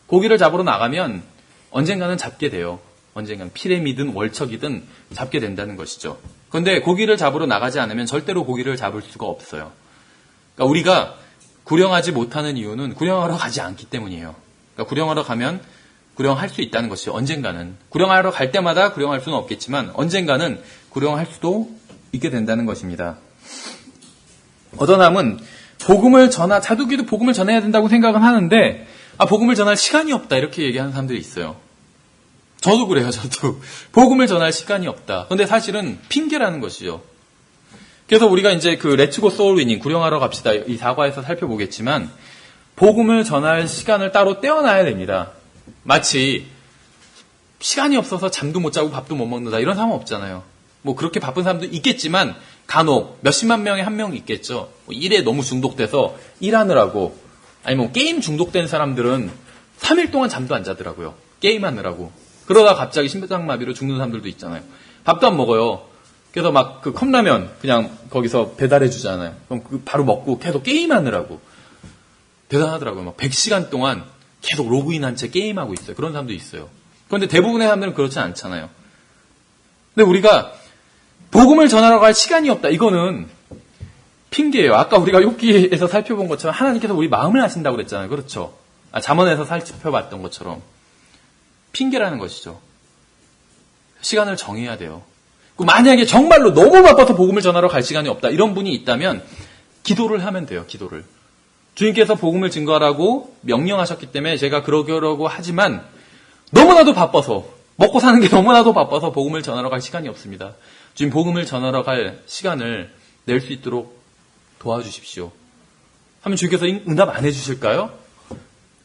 고기를 잡으러 나가면 언젠가는 잡게 돼요. 언젠가는 피레미든 월척이든 잡게 된다는 것이죠. 그런데 고기를 잡으러 나가지 않으면 절대로 고기를 잡을 수가 없어요. 그러니까 우리가 구령하지 못하는 이유는 구령하러 가지 않기 때문이에요. 그러니까 구령하러 가면 구령할 수 있다는 것이죠. 언젠가는. 구령하러 갈 때마다 구령할 수는 없겠지만 언젠가는 구령할 수도 있게 된다는 것입니다. 어떤 사람은 자두기도 복음을 전해야 된다고 생각은 하는데 복음을 전할 시간이 없다 이렇게 얘기하는 사람들이 있어요. 저도 그래요. 저도 복음을 전할 시간이 없다. 근데 사실은 핑계라는 것이죠. 그래서 우리가 이제 그 레츠고 소울위닝 구령하러 갑시다. 이 사과에서 살펴보겠지만 복음을 전할 시간을 따로 떼어놔야 됩니다. 마치 시간이 없어서 잠도 못 자고 밥도 못 먹는다 이런 사람 없잖아요. 뭐 그렇게 바쁜 사람도 있겠지만 간혹 몇십만 명에 한 명 있겠죠. 뭐 일에 너무 중독돼서 일하느라고 아니면 게임 중독된 사람들은 3일 동안 잠도 안 자더라고요. 게임하느라고. 그러다 갑자기 심장마비로 죽는 사람들도 있잖아요. 밥도 안 먹어요. 그래서 막 그 컵라면 그냥 거기서 배달해 주잖아요. 그럼 바로 먹고 계속 게임하느라고. 대단하더라고요. 막 100시간 동안 계속 로그인한 채 게임하고 있어요. 그런 사람도 있어요. 그런데 대부분의 사람들은 그렇지 않잖아요. 근데 우리가 복음을 전하러 갈 시간이 없다. 이거는 핑계예요. 아까 우리가 욥기에서 살펴본 것처럼 하나님께서 우리 마음을 아신다고 그랬잖아요. 그렇죠? 잠언에서 살펴봤던 것처럼 핑계라는 것이죠. 시간을 정해야 돼요. 만약에 정말로 너무 바빠서 복음을 전하러 갈 시간이 없다. 이런 분이 있다면 기도를 하면 돼요. 기도를. 주님께서 복음을 증거하라고 명령하셨기 때문에 제가 그러려고 하지만 너무나도 바빠서 먹고 사는 게 너무나도 바빠서 복음을 전하러 갈 시간이 없습니다. 주님 복음을 전하러 갈 시간을 낼 수 있도록 도와주십시오. 하면 주님께서 응답 안 해주실까요?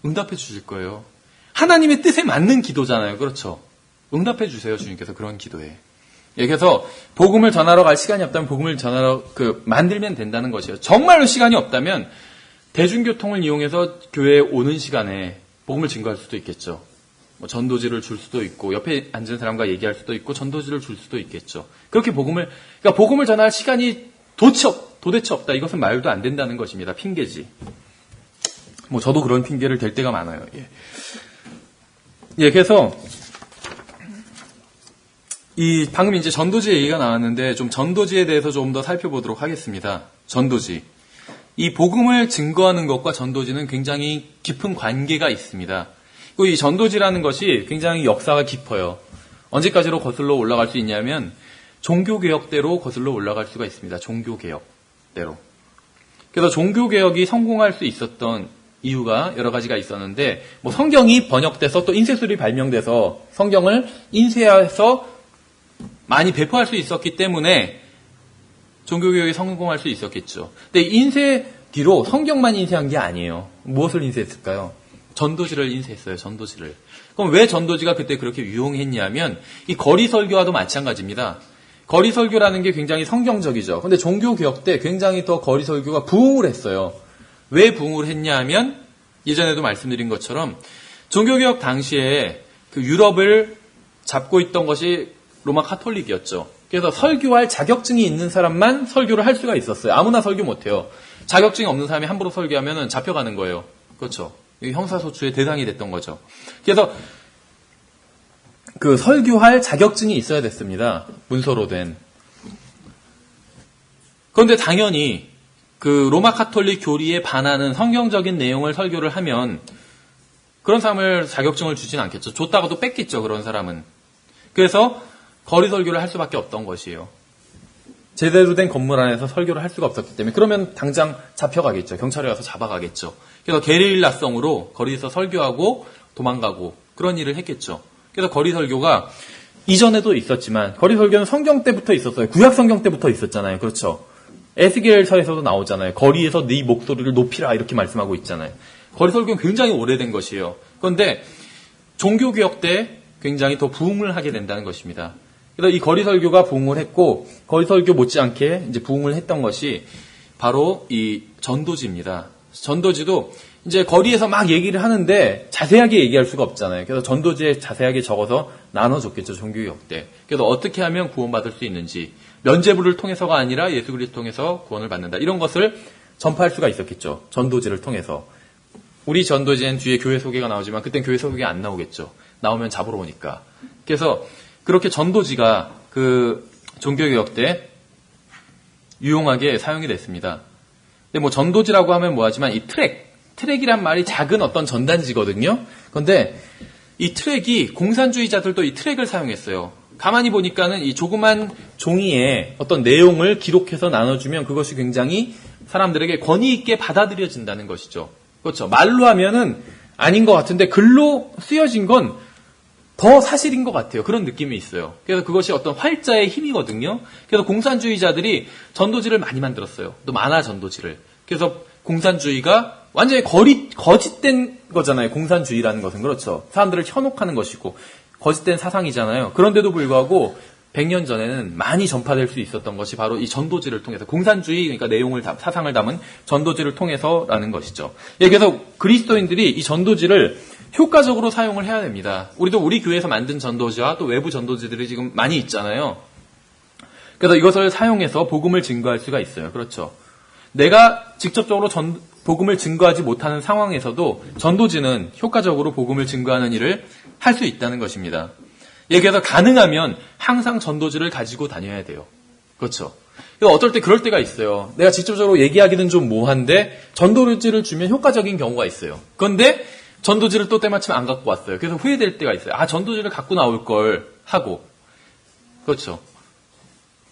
응답해 주실 거예요. 하나님의 뜻에 맞는 기도잖아요. 그렇죠? 응답해 주세요. 주님께서 그런 기도에. 그래서 복음을 전하러 갈 시간이 없다면 복음을 전하러 만들면 된다는 것이에요. 정말로 시간이 없다면 대중교통을 이용해서 교회에 오는 시간에 복음을 증거할 수도 있겠죠. 뭐 전도지를 줄 수도 있고 옆에 앉은 사람과 얘기할 수도 있고 전도지를 줄 수도 있겠죠. 그렇게 그러니까 복음을 전할 시간이 도대체 없다. 이것은 말도 안 된다는 것입니다. 핑계지. 뭐 저도 그런 핑계를 댈 때가 많아요. 그래서 방금 이제 전도지 얘기가 나왔는데 좀 전도지에 대해서 조금 더 살펴보도록 하겠습니다. 전도지. 이 복음을 증거하는 것과 전도지는 굉장히 깊은 관계가 있습니다. 그리고 이 전도지라는 것이 굉장히 역사가 깊어요. 언제까지로 거슬러 올라갈 수 있냐면 종교개혁대로 거슬러 올라갈 수가 있습니다. 종교개혁대로. 그래서 종교개혁이 성공할 수 있었던 이유가 여러 가지가 있었는데 뭐 성경이 번역돼서 또 인쇄술이 발명돼서 성경을 인쇄해서 많이 배포할 수 있었기 때문에 종교개혁이 성공할 수 있었겠죠. 근데 인쇄 뒤로 성경만 인쇄한 게 아니에요. 무엇을 인쇄했을까요? 전도지를 인쇄했어요. 전도지를. 그럼 왜 전도지가 그때 그렇게 유용했냐면 이 거리 설교와도 마찬가지입니다. 거리 설교라는 게 굉장히 성경적이죠. 근데 종교개혁 때 굉장히 더 거리 설교가 부흥을 했어요. 왜 부흥을 했냐 하면 예전에도 말씀드린 것처럼 종교개혁 당시에 그 유럽을 잡고 있던 것이 로마 카톨릭이었죠. 그래서 설교할 자격증이 있는 사람만 설교를 할 수가 있었어요. 아무나 설교 못해요. 자격증이 없는 사람이 함부로 설교하면 잡혀가는 거예요. 그렇죠. 형사소추의 대상이 됐던 거죠. 그래서 그 설교할 자격증이 있어야 됐습니다. 문서로 된. 그런데 당연히 그 로마 카톨릭 교리에 반하는 성경적인 내용을 설교를 하면 그런 사람을 자격증을 주진 않겠죠. 줬다가도 뺏겠죠. 그런 사람은. 그래서 거리 설교를 할 수밖에 없던 것이에요. 제대로 된 건물 안에서 설교를 할 수가 없었기 때문에 그러면 당장 잡혀가겠죠. 경찰에 와서 잡아가겠죠. 그래서 게릴라성으로 거리에서 설교하고 도망가고 그런 일을 했겠죠. 그래서 거리 설교가 이전에도 있었지만 거리 설교는 성경 때부터 있었어요. 구약 성경 때부터 있었잖아요. 그렇죠. 에스겔서에서도 나오잖아요. 거리에서 네 목소리를 높이라 이렇게 말씀하고 있잖아요. 거리 설교는 굉장히 오래된 것이에요. 그런데 종교개혁 때 굉장히 더 부흥을 하게 된다는 것입니다. 그래서 이 거리 설교가 부흥을 했고 거리 설교 못지않게 이제 부흥을 했던 것이 바로 이 전도지입니다. 전도지도 이제 거리에서 막 얘기를 하는데 자세하게 얘기할 수가 없잖아요. 그래서 전도지에 자세하게 적어서 나눠줬겠죠. 종교개혁 때. 그래서 어떻게 하면 구원받을 수 있는지 면죄부를 통해서가 아니라 예수 그리스도를 통해서 구원을 받는다. 이런 것을 전파할 수가 있었겠죠. 전도지를 통해서. 우리 전도지엔 뒤에 교회 소개가 나오지만 그땐 교회 소개가 안 나오겠죠. 나오면 잡으러 오니까. 그래서 그렇게 전도지가 그 종교개혁 때 유용하게 사용이 됐습니다. 근데 뭐 전도지라고 하면 뭐하지만 이 트랙이란 말이 작은 어떤 전단지거든요. 그런데 이 트랙이 공산주의자들도 이 트랙을 사용했어요. 가만히 보니까는 이 조그만 종이에 어떤 내용을 기록해서 나눠주면 그것이 굉장히 사람들에게 권위 있게 받아들여진다는 것이죠. 그렇죠. 말로 하면은 아닌 것 같은데 글로 쓰여진 건 더 사실인 것 같아요. 그런 느낌이 있어요. 그래서 그것이 어떤 활자의 힘이거든요. 그래서 공산주의자들이 전도지를 많이 만들었어요. 또 만화 전도지를. 그래서 공산주의가 완전히 거짓된 거잖아요. 공산주의라는 것은. 그렇죠. 사람들을 현혹하는 것이고 거짓된 사상이잖아요. 그런데도 불구하고 100년 전에는 많이 전파될 수 있었던 것이 바로 이 전도지를 통해서 공산주의, 그러니까 내용을 사상을 담은 전도지를 통해서라는 것이죠. 예, 그래서 그리스도인들이 이 전도지를 효과적으로 사용을 해야 됩니다. 우리도 우리 교회에서 만든 전도지와 또 외부 전도지들이 지금 많이 있잖아요. 그래서 이것을 사용해서 복음을 증거할 수가 있어요. 그렇죠. 내가 직접적으로 복음을 증거하지 못하는 상황에서도 전도지는 효과적으로 복음을 증거하는 일을 할 수 있다는 것입니다. 예, 그래서 가능하면 항상 전도지를 가지고 다녀야 돼요. 그렇죠. 어떨 때 그럴 때가 있어요. 내가 직접적으로 얘기하기는 좀 모호한데 전도지를 주면 효과적인 경우가 있어요. 그런데 전도지를 또 때마침 안 갖고 왔어요. 그래서 후회될 때가 있어요. 아, 전도지를 갖고 나올 걸 하고. 그렇죠.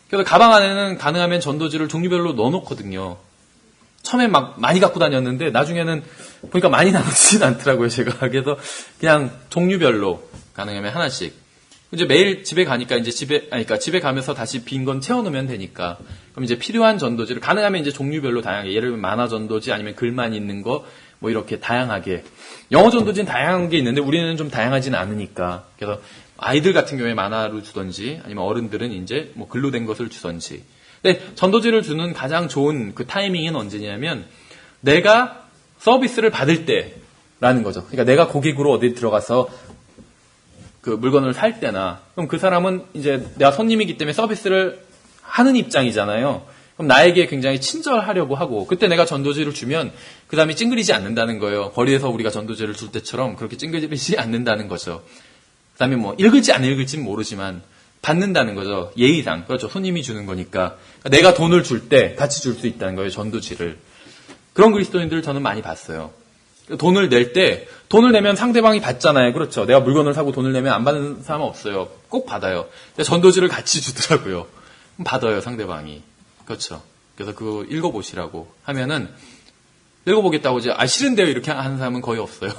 그래서 가방 안에는 가능하면 전도지를 종류별로 넣어놓거든요. 처음엔 막 많이 갖고 다녔는데 나중에는 보니까 많이 남지진 않더라고요, 제가. 그래서 그냥 종류별로 가능하면 하나씩. 이제 매일 집에 가니까 이제 집에 가면서 다시 빈 건 채워놓으면 되니까. 그럼 이제 필요한 전도지를 가능하면 이제 종류별로 다양하게. 예를 들면 만화 전도지 아니면 글만 있는 거 뭐 이렇게 다양하게. 영어 전도지는 다양한 게 있는데 우리는 좀 다양하지는 않으니까. 그래서 아이들 같은 경우에 만화로 주던지 아니면 어른들은 이제 뭐 글로 된 것을 주던지. 근데 전도지를 주는 가장 좋은 그 타이밍은 언제냐면 내가 서비스를 받을 때라는 거죠. 그러니까 내가 고객으로 어디 들어가서 그 물건을 살 때나 그럼 그 사람은 이제 내가 손님이기 때문에 서비스를 하는 입장이잖아요. 그럼 나에게 굉장히 친절하려고 하고 그때 내가 전도지를 주면 그 사람이 찡그리지 않는다는 거예요. 거리에서 우리가 전도지를 줄 때처럼 그렇게 찡그리지 않는다는 거죠. 그 다음에 뭐 읽을지 안 읽을지는 모르지만 받는다는 거죠. 예의상. 그렇죠. 손님이 주는 거니까. 내가 돈을 줄 때 같이 줄 수 있다는 거예요. 전도지를. 그런 그리스도인들을 저는 많이 봤어요. 돈을 낼 때 돈을 내면 상대방이 받잖아요. 그렇죠. 내가 물건을 사고 돈을 내면 안 받는 사람은 없어요. 꼭 받아요. 전도지를 같이 주더라고요. 받아요. 상대방이. 그렇죠. 그래서 그거 읽어보시라고 하면은 읽어보겠다고 이제 싫은데요 이렇게 하는 사람은 거의 없어요.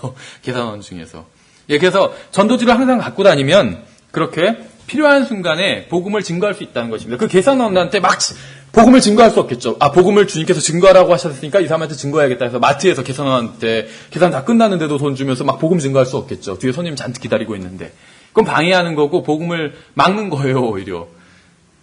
계산원 중에서. 예, 그래서 전도지를 항상 갖고 다니면 그렇게 필요한 순간에 복음을 증거할 수 있다는 것입니다. 그 계산원한테 막 복음을 증거할 수 없겠죠. 아, 복음을 주님께서 증거하라고 하셨으니까 이 사람한테 증거해야겠다 해서 마트에서 계산원한테 계산 다 끝났는데도 돈 주면서 막 복음 증거할 수 없겠죠. 뒤에 손님 잔뜩 기다리고 있는데. 그럼 방해하는 거고 복음을 막는 거예요, 오히려.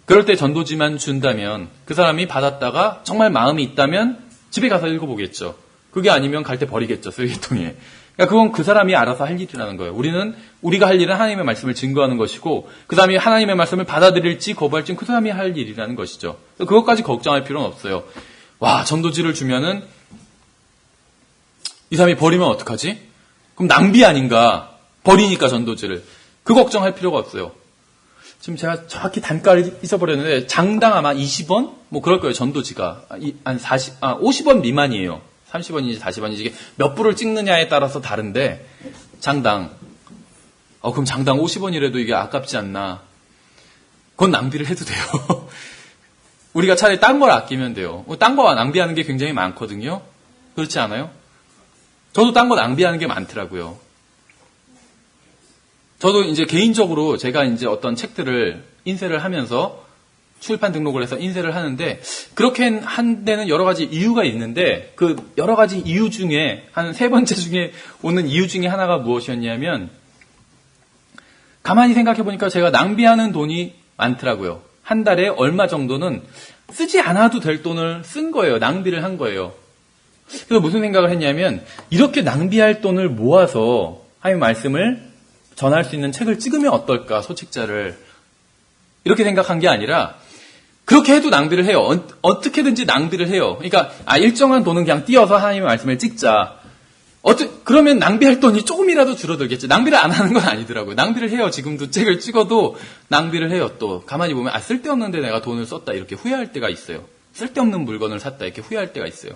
그럴 때 전도지만 준다면 그 사람이 받았다가 정말 마음이 있다면 집에 가서 읽어보겠죠. 그게 아니면 갈 때 버리겠죠, 쓰레기통에. 그러니까 그건 그 사람이 알아서 할 일이라는 거예요. 우리가 할 일은 하나님의 말씀을 증거하는 것이고 그 사람이 하나님의 말씀을 받아들일지 거부할지 그 사람이 할 일이라는 것이죠. 그것까지 걱정할 필요는 없어요. 와, 전도지를 주면은 이 사람이 버리면 어떡하지? 그럼 낭비 아닌가? 버리니까 전도지를. 그 걱정할 필요가 없어요. 지금 제가 정확히 단가를 잊어버렸는데 장당 아마 20원? 뭐 그럴 거예요. 전도지가. 한 50원 미만이에요. 30원인지 40원인지 이게 몇 불을 찍느냐에 따라서 다른데 장당. 그럼 장당 50원이라도 이게 아깝지 않나. 그건 낭비를 해도 돼요. 우리가 차라리 딴 걸 아끼면 돼요. 딴 거 낭비하는 게 굉장히 많거든요. 그렇지 않아요? 저도 딴 거 낭비하는 게 많더라고요. 저도 이제 개인적으로 제가 이제 어떤 책들을 인쇄를 하면서 출판 등록을 해서 인쇄를 하는데 그렇게 한 데는 여러 가지 이유가 있는데 그 여러 가지 이유 중에 한 세 번째 중에 오는 이유 중에 하나가 무엇이었냐면 가만히 생각해 보니까 제가 낭비하는 돈이 많더라고요. 한 달에 얼마 정도는 쓰지 않아도 될 돈을 쓴 거예요. 낭비를 한 거예요. 그래서 무슨 생각을 했냐면 이렇게 낭비할 돈을 모아서 하나님의 말씀을 전할 수 있는 책을 찍으면 어떨까, 소책자를. 이렇게 생각한 게 아니라 그렇게 해도 낭비를 해요. 어떻게든지 낭비를 해요. 그러니까 일정한 돈은 그냥 띄어서 하나님의 말씀을 찍자. 그러면 낭비할 돈이 조금이라도 줄어들겠지. 낭비를 안 하는 건 아니더라고요. 낭비를 해요. 지금도 책을 찍어도 낭비를 해요. 또 가만히 보면 쓸데없는데 내가 돈을 썼다 이렇게 후회할 때가 있어요. 쓸데없는 물건을 샀다 이렇게 후회할 때가 있어요.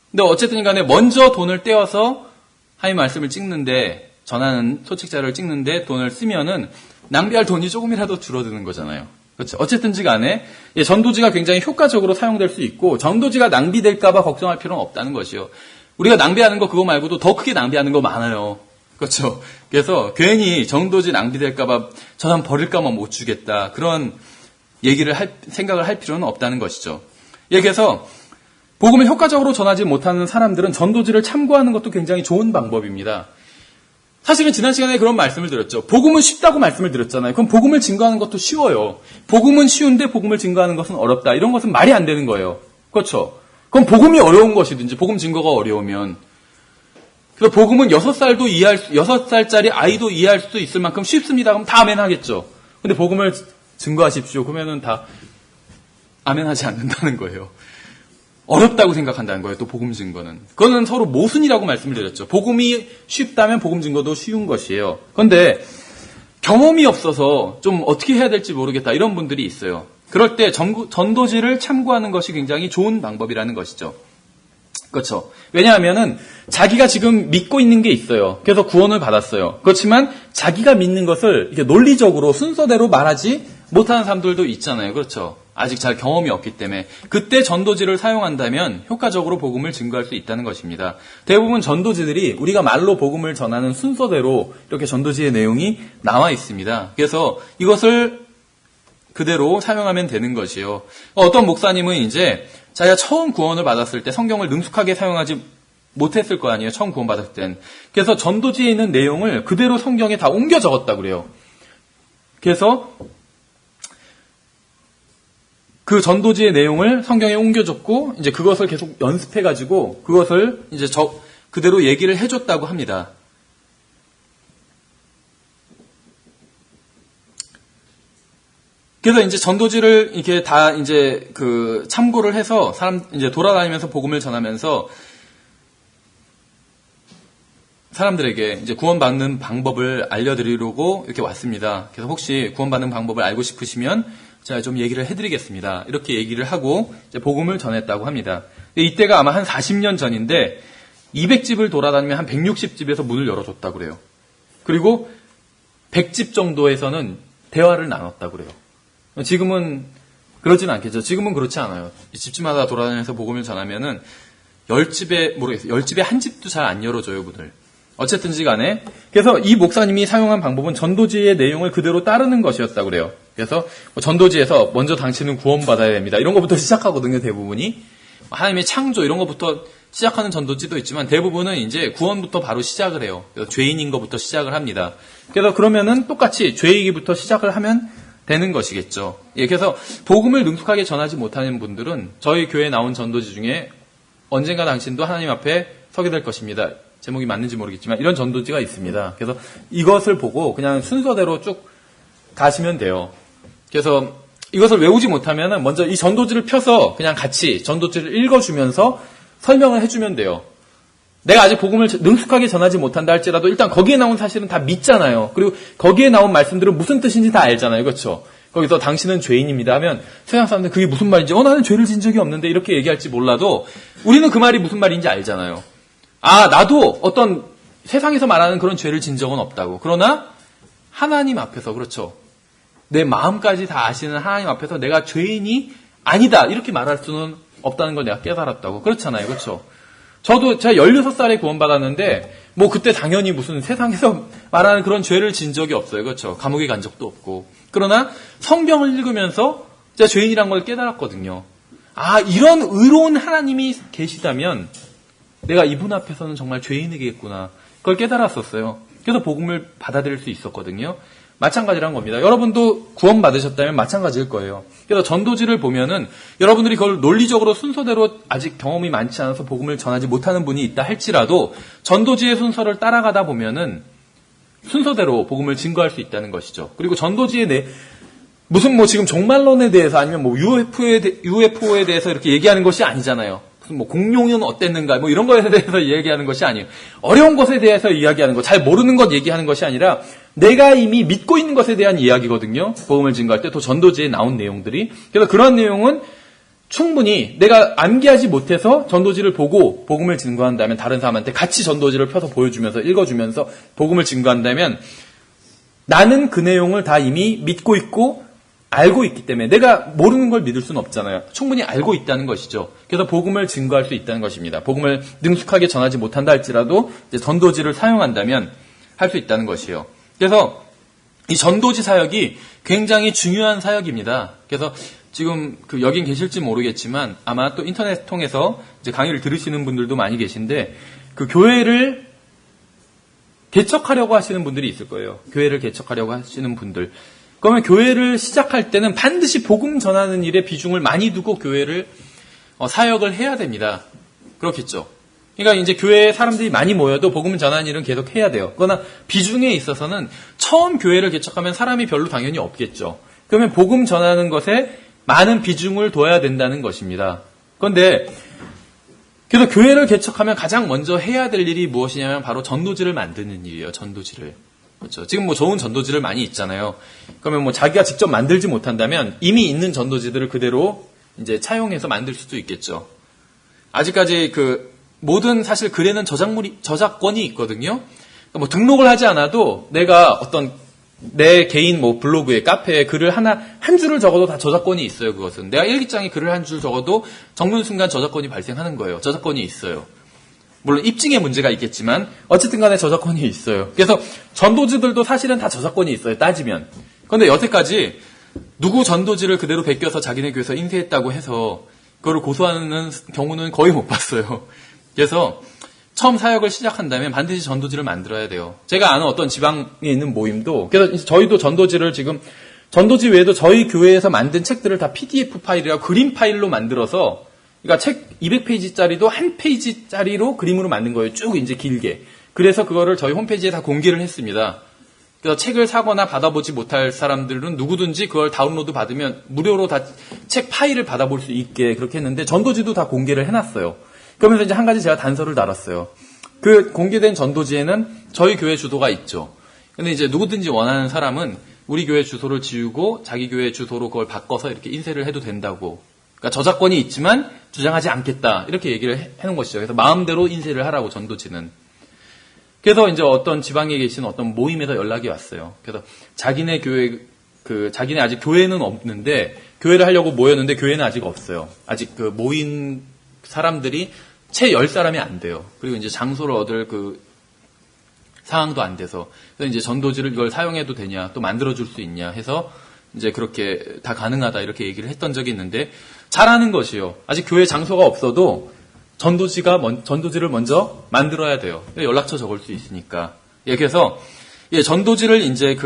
근데 어쨌든 간에 먼저 돈을 떼어서 하나님의 말씀을 찍는데 전하는 소책자를 찍는데 돈을 쓰면은 낭비할 돈이 조금이라도 줄어드는 거잖아요. 그렇죠. 어쨌든지 간에 전도지가 굉장히 효과적으로 사용될 수 있고 전도지가 낭비될까 봐 걱정할 필요는 없다는 것이요. 우리가 낭비하는 거 그거 말고도 더 크게 낭비하는 거 많아요. 그렇죠. 그래서 괜히 정도지 낭비될까봐 저 사람 버릴까봐 못 주겠다. 그런 생각을 할 필요는 없다는 것이죠. 예, 그래서 복음을 효과적으로 전하지 못하는 사람들은 전도지를 참고하는 것도 굉장히 좋은 방법입니다. 사실은 지난 시간에 그런 말씀을 드렸죠. 복음은 쉽다고 말씀을 드렸잖아요. 그럼 복음을 증거하는 것도 쉬워요. 복음은 쉬운데 복음을 증거하는 것은 어렵다. 이런 것은 말이 안 되는 거예요. 그렇죠. 그럼 복음이 어려운 것이든지 복음 증거가 어려우면 그래서 복음은 6살짜리 아이도 이해할 수 있을 만큼 쉽습니다. 그럼 다 아멘 하겠죠. 근데 복음을 증거하십시오. 그러면은 다 아멘 하지 않는다는 거예요. 어렵다고 생각한다는 거예요. 또 복음 증거는. 그거는 서로 모순이라고 말씀을 드렸죠. 복음이 쉽다면 복음 증거도 쉬운 것이에요. 그런데 경험이 없어서 좀 어떻게 해야 될지 모르겠다. 이런 분들이 있어요. 그럴 때 전도지를 참고하는 것이 굉장히 좋은 방법이라는 것이죠. 그렇죠. 왜냐하면은 자기가 지금 믿고 있는 게 있어요. 그래서 구원을 받았어요. 그렇지만 자기가 믿는 것을 이렇게 논리적으로 순서대로 말하지 못하는 사람들도 있잖아요. 그렇죠. 아직 잘 경험이 없기 때문에 그때 전도지를 사용한다면 효과적으로 복음을 증거할 수 있다는 것입니다. 대부분 전도지들이 우리가 말로 복음을 전하는 순서대로 이렇게 전도지의 내용이 나와 있습니다. 그래서 이것을 그대로 사용하면 되는 것이요. 어떤 목사님은 이제 자기가 처음 구원을 받았을 때 성경을 능숙하게 사용하지 못했을 거 아니에요. 처음 구원받았을 땐. 그래서 전도지에 있는 내용을 그대로 성경에 다 옮겨 적었다고 그래요. 그래서 그 전도지의 내용을 성경에 옮겨 적고 이제 그것을 계속 연습해 가지고 그것을 이제 그대로 얘기를 해 줬다고 합니다. 그래서 이제 전도지를 이렇게 다 이제 참고를 해서 이제 돌아다니면서 복음을 전하면서 사람들에게 이제 구원받는 방법을 알려드리려고 이렇게 왔습니다. 그래서 혹시 구원받는 방법을 알고 싶으시면 제가 좀 얘기를 해드리겠습니다. 이렇게 얘기를 하고 이제 복음을 전했다고 합니다. 이때가 아마 한 40년 전인데 200집을 돌아다니면 한 160집에서 문을 열어줬다고 그래요. 그리고 100집 정도에서는 대화를 나눴다고 그래요. 지금은 그러진 않겠죠. 지금은 그렇지 않아요. 집집마다 돌아다니면서 복음을 전하면은 10집에 한 집도 잘 안 열어줘요, 문을. 어쨌든지 간에. 그래서 이 목사님이 사용한 방법은 전도지의 내용을 그대로 따르는 것이었다고 그래요. 그래서 전도지에서 먼저 당신은 구원받아야 됩니다. 이런 것부터 시작하거든요, 대부분이. 하나님의 창조 이런 것부터 시작하는 전도지도 있지만 대부분은 이제 구원부터 바로 시작을 해요. 그래서 죄인인 것부터 시작을 합니다. 그래서 그러면은 똑같이 죄이기부터 시작을 하면 되는 것이겠죠. 예, 그래서 복음을 능숙하게 전하지 못하는 분들은 저희 교회에 나온 전도지 중에 언젠가 당신도 하나님 앞에 서게 될 것입니다. 제목이 맞는지 모르겠지만 이런 전도지가 있습니다. 그래서 이것을 보고 그냥 순서대로 쭉 가시면 돼요. 그래서 이것을 외우지 못하면 먼저 이 전도지를 펴서 그냥 같이 전도지를 읽어주면서 설명을 해주면 돼요. 내가 아직 복음을 능숙하게 전하지 못한다 할지라도 일단 거기에 나온 사실은 다 믿잖아요. 그리고 거기에 나온 말씀들은 무슨 뜻인지 다 알잖아요. 그렇죠? 거기서 당신은 죄인입니다 하면 세상 사람들은 그게 무슨 말인지 나는 죄를 진 적이 없는데 이렇게 얘기할지 몰라도 우리는 그 말이 무슨 말인지 알잖아요. 나도 어떤 세상에서 말하는 그런 죄를 진 적은 없다고. 그러나 하나님 앞에서 그렇죠. 내 마음까지 다 아시는 하나님 앞에서 내가 죄인이 아니다 이렇게 말할 수는 없다는 걸 내가 깨달았다고. 그렇잖아요. 그렇죠? 저도 제가 16살에 구원받았는데 뭐 그때 당연히 무슨 세상에서 말하는 그런 죄를 진 적이 없어요. 그렇죠? 감옥에 간 적도 없고. 그러나 성경을 읽으면서 제가 죄인이란 걸 깨달았거든요. 이런 의로운 하나님이 계시다면 내가 이분 앞에서는 정말 죄인이겠구나. 그걸 깨달았었어요. 그래서 복음을 받아들일 수 있었거든요. 마찬가지란 겁니다. 여러분도 구원받으셨다면 마찬가지일 거예요. 그래서 전도지를 보면은 여러분들이 그걸 논리적으로 순서대로 아직 경험이 많지 않아서 복음을 전하지 못하는 분이 있다 할지라도 전도지의 순서를 따라가다 보면은 순서대로 복음을 증거할 수 있다는 것이죠. 그리고 전도지의 무슨 지금 종말론에 대해서 아니면 UFO에 대해서 이렇게 얘기하는 것이 아니잖아요. 무슨 공룡은 어땠는가 이런 거에 대해서 얘기하는 것이 아니에요. 어려운 것에 대해서 이야기하는 거, 잘 모르는 것 얘기하는 것이 아니라 내가 이미 믿고 있는 것에 대한 이야기거든요. 복음을 증거할 때 또 전도지에 나온 내용들이. 그래서 그런 내용은 충분히 내가 암기하지 못해서 전도지를 보고 복음을 증거한다면 다른 사람한테 같이 전도지를 펴서 보여주면서 읽어주면서 복음을 증거한다면 나는 그 내용을 다 이미 믿고 있고 알고 있기 때문에 내가 모르는 걸 믿을 수는 없잖아요. 충분히 알고 있다는 것이죠. 그래서 복음을 증거할 수 있다는 것입니다. 복음을 능숙하게 전하지 못한다 할지라도 이제 전도지를 사용한다면 할 수 있다는 것이에요. 그래서 이 전도지 사역이 굉장히 중요한 사역입니다. 그래서 지금 여긴 계실지 모르겠지만 아마 또 인터넷 통해서 이제 강의를 들으시는 분들도 많이 계신데 그 교회를 개척하려고 하시는 분들이 있을 거예요. 교회를 개척하려고 하시는 분들. 그러면 교회를 시작할 때는 반드시 복음 전하는 일에 비중을 많이 두고 교회를 사역을 해야 됩니다. 그렇겠죠. 그러니까 이제 교회에 사람들이 많이 모여도 복음 전하는 일은 계속 해야 돼요. 그러나 비중에 있어서는 처음 교회를 개척하면 사람이 별로 당연히 없겠죠. 그러면 복음 전하는 것에 많은 비중을 둬야 된다는 것입니다. 그런데 그래서 교회를 개척하면 가장 먼저 해야 될 일이 무엇이냐면 바로 전도지를 만드는 일이에요. 전도지를. 그렇죠. 지금 뭐 좋은 전도지를 많이 있잖아요. 그러면 뭐 자기가 직접 만들지 못한다면 이미 있는 전도지들을 그대로 이제 차용해서 만들 수도 있겠죠. 아직까지 모든 사실 글에는 저작권이 있거든요. 뭐 등록을 하지 않아도 내가 어떤 내 개인 뭐 블로그에 카페에 글을 한 줄을 적어도 다 저작권이 있어요. 그것은 내가 일기장에 글을 한 줄 적어도 적는 순간 저작권이 발생하는 거예요. 저작권이 있어요. 물론 입증의 문제가 있겠지만 어쨌든 간에 저작권이 있어요. 그래서 전도지들도 사실은 다 저작권이 있어요. 따지면. 그런데 여태까지 누구 전도지를 그대로 베껴서 자기네 교회에서 인쇄했다고 해서 그거를 고소하는 경우는 거의 못 봤어요. 그래서 처음 사역을 시작한다면 반드시 전도지를 만들어야 돼요. 제가 아는 어떤 지방에 있는 모임도 그래서 저희도 전도지를 지금 전도지 외에도 저희 교회에서 만든 책들을 다 PDF 파일이라 그림 파일로 만들어서 그러니까 책 200페이지짜리도 한 페이지짜리로 그림으로 만든 거예요. 쭉 이제 길게. 그래서 그거를 저희 홈페이지에 다 공개를 했습니다. 그래서 책을 사거나 받아보지 못할 사람들은 누구든지 그걸 다운로드 받으면 무료로 다 책 파일을 받아볼 수 있게 그렇게 했는데 전도지도 다 공개를 해놨어요. 그러면서 이제 한 가지 제가 단서를 달았어요. 그 공개된 전도지에는 저희 교회 주소가 있죠. 근데 이제 누구든지 원하는 사람은 우리 교회 주소를 지우고 자기 교회 주소로 그걸 바꿔서 이렇게 인쇄를 해도 된다고. 그러니까 저작권이 있지만 주장하지 않겠다. 이렇게 얘기를 해놓은 것이죠. 그래서 마음대로 인쇄를 하라고 전도지는. 그래서 이제 어떤 지방에 계신 어떤 모임에서 연락이 왔어요. 그래서 자기네 교회, 자기네 아직 교회는 없는데 교회를 하려고 모였는데 교회는 아직 없어요. 아직 모인 사람들이 채 10사람이 안 돼요. 그리고 이제 장소를 얻을 상황도 안 돼서. 그래서 이제 전도지를 이걸 사용해도 되냐, 또 만들어줄 수 있냐 해서 이제 그렇게 다 가능하다 이렇게 얘기를 했던 적이 있는데 잘하는 것이요. 아직 교회 장소가 없어도 전도지를 먼저 만들어야 돼요. 연락처 적을 수 있으니까. 예, 그래서 전도지를 이제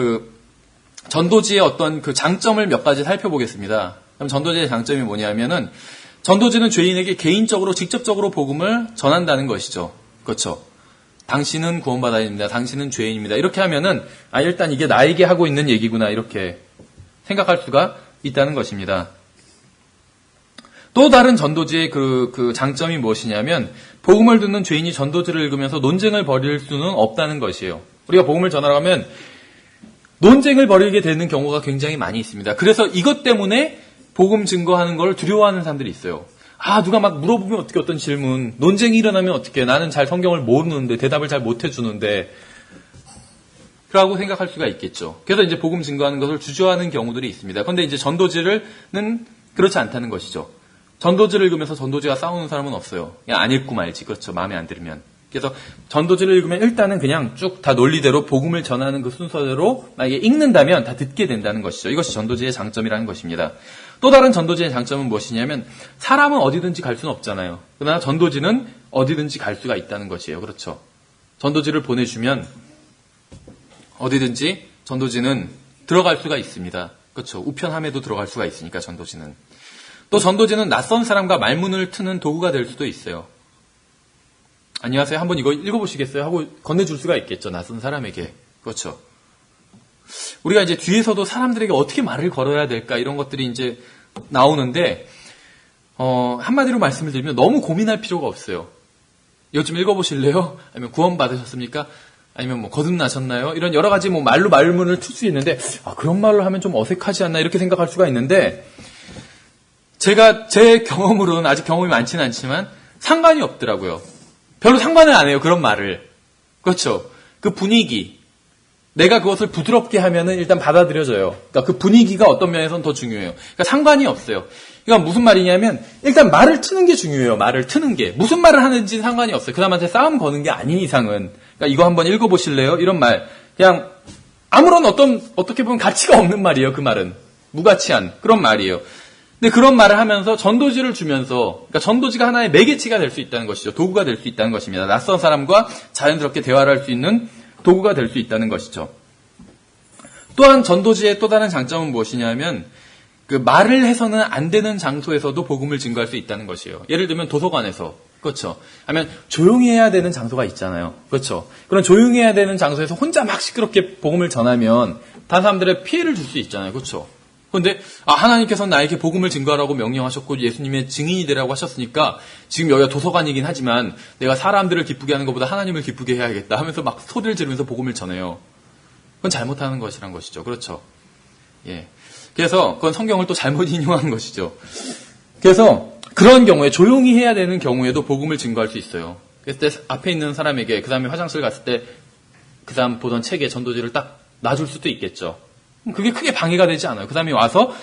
전도지의 어떤 장점을 몇 가지 살펴보겠습니다. 그럼 전도지의 장점이 뭐냐면은 전도지는 죄인에게 개인적으로 직접적으로 복음을 전한다는 것이죠. 그렇죠. 당신은 구원받아야 됩니다. 당신은 죄인입니다. 이렇게 하면은 일단 이게 나에게 하고 있는 얘기구나 이렇게 생각할 수가 있다는 것입니다. 또 다른 전도지의 장점이 무엇이냐면 복음을 듣는 죄인이 전도지를 읽으면서 논쟁을 벌일 수는 없다는 것이에요. 우리가 복음을 전하러 가면 논쟁을 벌이게 되는 경우가 굉장히 많이 있습니다. 그래서 이것 때문에 복음 증거하는 걸 두려워하는 사람들이 있어요. 누가 막 물어보면 어떻게 어떤 질문, 논쟁이 일어나면 어떻게 나는 잘 성경을 모르는데 대답을 잘 못 해주는데 라고 생각할 수가 있겠죠. 그래서 이제 복음 증거하는 것을 주저하는 경우들이 있습니다. 그런데 이제 전도지는 그렇지 않다는 것이죠. 전도지를 읽으면서 전도지가 싸우는 사람은 없어요. 그냥 안 읽고 말지. 그렇죠. 마음에 안 들으면. 그래서 전도지를 읽으면 일단은 그냥 쭉 다 논리대로 복음을 전하는 그 순서대로 만약에 읽는다면 다 듣게 된다는 것이죠. 이것이 전도지의 장점이라는 것입니다. 또 다른 전도지의 장점은 무엇이냐면 사람은 어디든지 갈 수는 없잖아요. 그러나 전도지는 어디든지 갈 수가 있다는 것이에요. 그렇죠. 전도지를 보내주면 어디든지 전도지는 들어갈 수가 있습니다. 그렇죠. 우편함에도 들어갈 수가 있으니까 전도지는. 또 전도지는 낯선 사람과 말문을 트는 도구가 될 수도 있어요. 안녕하세요. 한번 이거 읽어보시겠어요? 하고 건네줄 수가 있겠죠. 낯선 사람에게. 그렇죠. 우리가 이제 뒤에서도 사람들에게 어떻게 말을 걸어야 될까 이런 것들이 이제 나오는데 한마디로 말씀을 드리면 너무 고민할 필요가 없어요. 이것 좀 읽어보실래요? 아니면 구원 받으셨습니까? 아니면 뭐 거듭나셨나요? 이런 여러 가지 뭐 말로 말문을 틀 수 있는데 그런 말로 하면 좀 어색하지 않나 이렇게 생각할 수가 있는데 제가 제 경험으로는 아직 경험이 많지는 않지만 상관이 없더라고요. 별로 상관을 안 해요. 그런 말을. 그렇죠. 그 분위기. 내가 그것을 부드럽게 하면은 일단 받아들여져요. 그러니까 그 분위기가 어떤 면에서는 더 중요해요. 그러니까 상관이 없어요. 그러니까 무슨 말이냐면 일단 말을 트는 게 중요해요. 말을 트는 게. 무슨 말을 하는지는 상관이 없어요. 그 사람한테 싸움 거는 게 아닌 이상은. 그러니까 이거 한번 읽어보실래요? 이런 말. 그냥 아무런 어떻게 보면 가치가 없는 말이에요. 그 말은. 무가치한 그런 말이에요. 근데 그런 말을 하면서 전도지를 주면서, 그러니까 전도지가 하나의 매개체가 될 수 있다는 것이죠. 도구가 될 수 있다는 것입니다. 낯선 사람과 자연스럽게 대화를 할 수 있는 도구가 될 수 있다는 것이죠. 또한 전도지의 또 다른 장점은 무엇이냐면 그 말을 해서는 안 되는 장소에서도 복음을 증거할 수 있다는 것이에요. 예를 들면 도서관에서, 그렇죠. 하면 조용히 해야 되는 장소가 있잖아요. 그렇죠. 그런 조용히 해야 되는 장소에서 혼자 막 시끄럽게 복음을 전하면 다른 사람들의 피해를 줄 수 있잖아요. 그렇죠. 그런데 하나님께서 나에게 복음을 증거하라고 명령하셨고 예수님의 증인이 되라고 하셨으니까 지금 여기가 도서관이긴 하지만 내가 사람들을 기쁘게 하는 것보다 하나님을 기쁘게 해야겠다 하면서 막 소리를 지르면서 복음을 전해요. 그건 잘못하는 것이란 것이죠. 그렇죠. 예. 그래서 그건 성경을 또 잘못 인용한 것이죠. 그래서 그런 경우에 조용히 해야 되는 경우에도 복음을 증거할 수 있어요. 그때 앞에 있는 사람에게 그 사람이 화장실 갔을 때 그 사람 보던 책에 전도지를 딱 놔줄 수도 있겠죠. 그게 크게 방해가 되지 않아요. 그 사람이 와서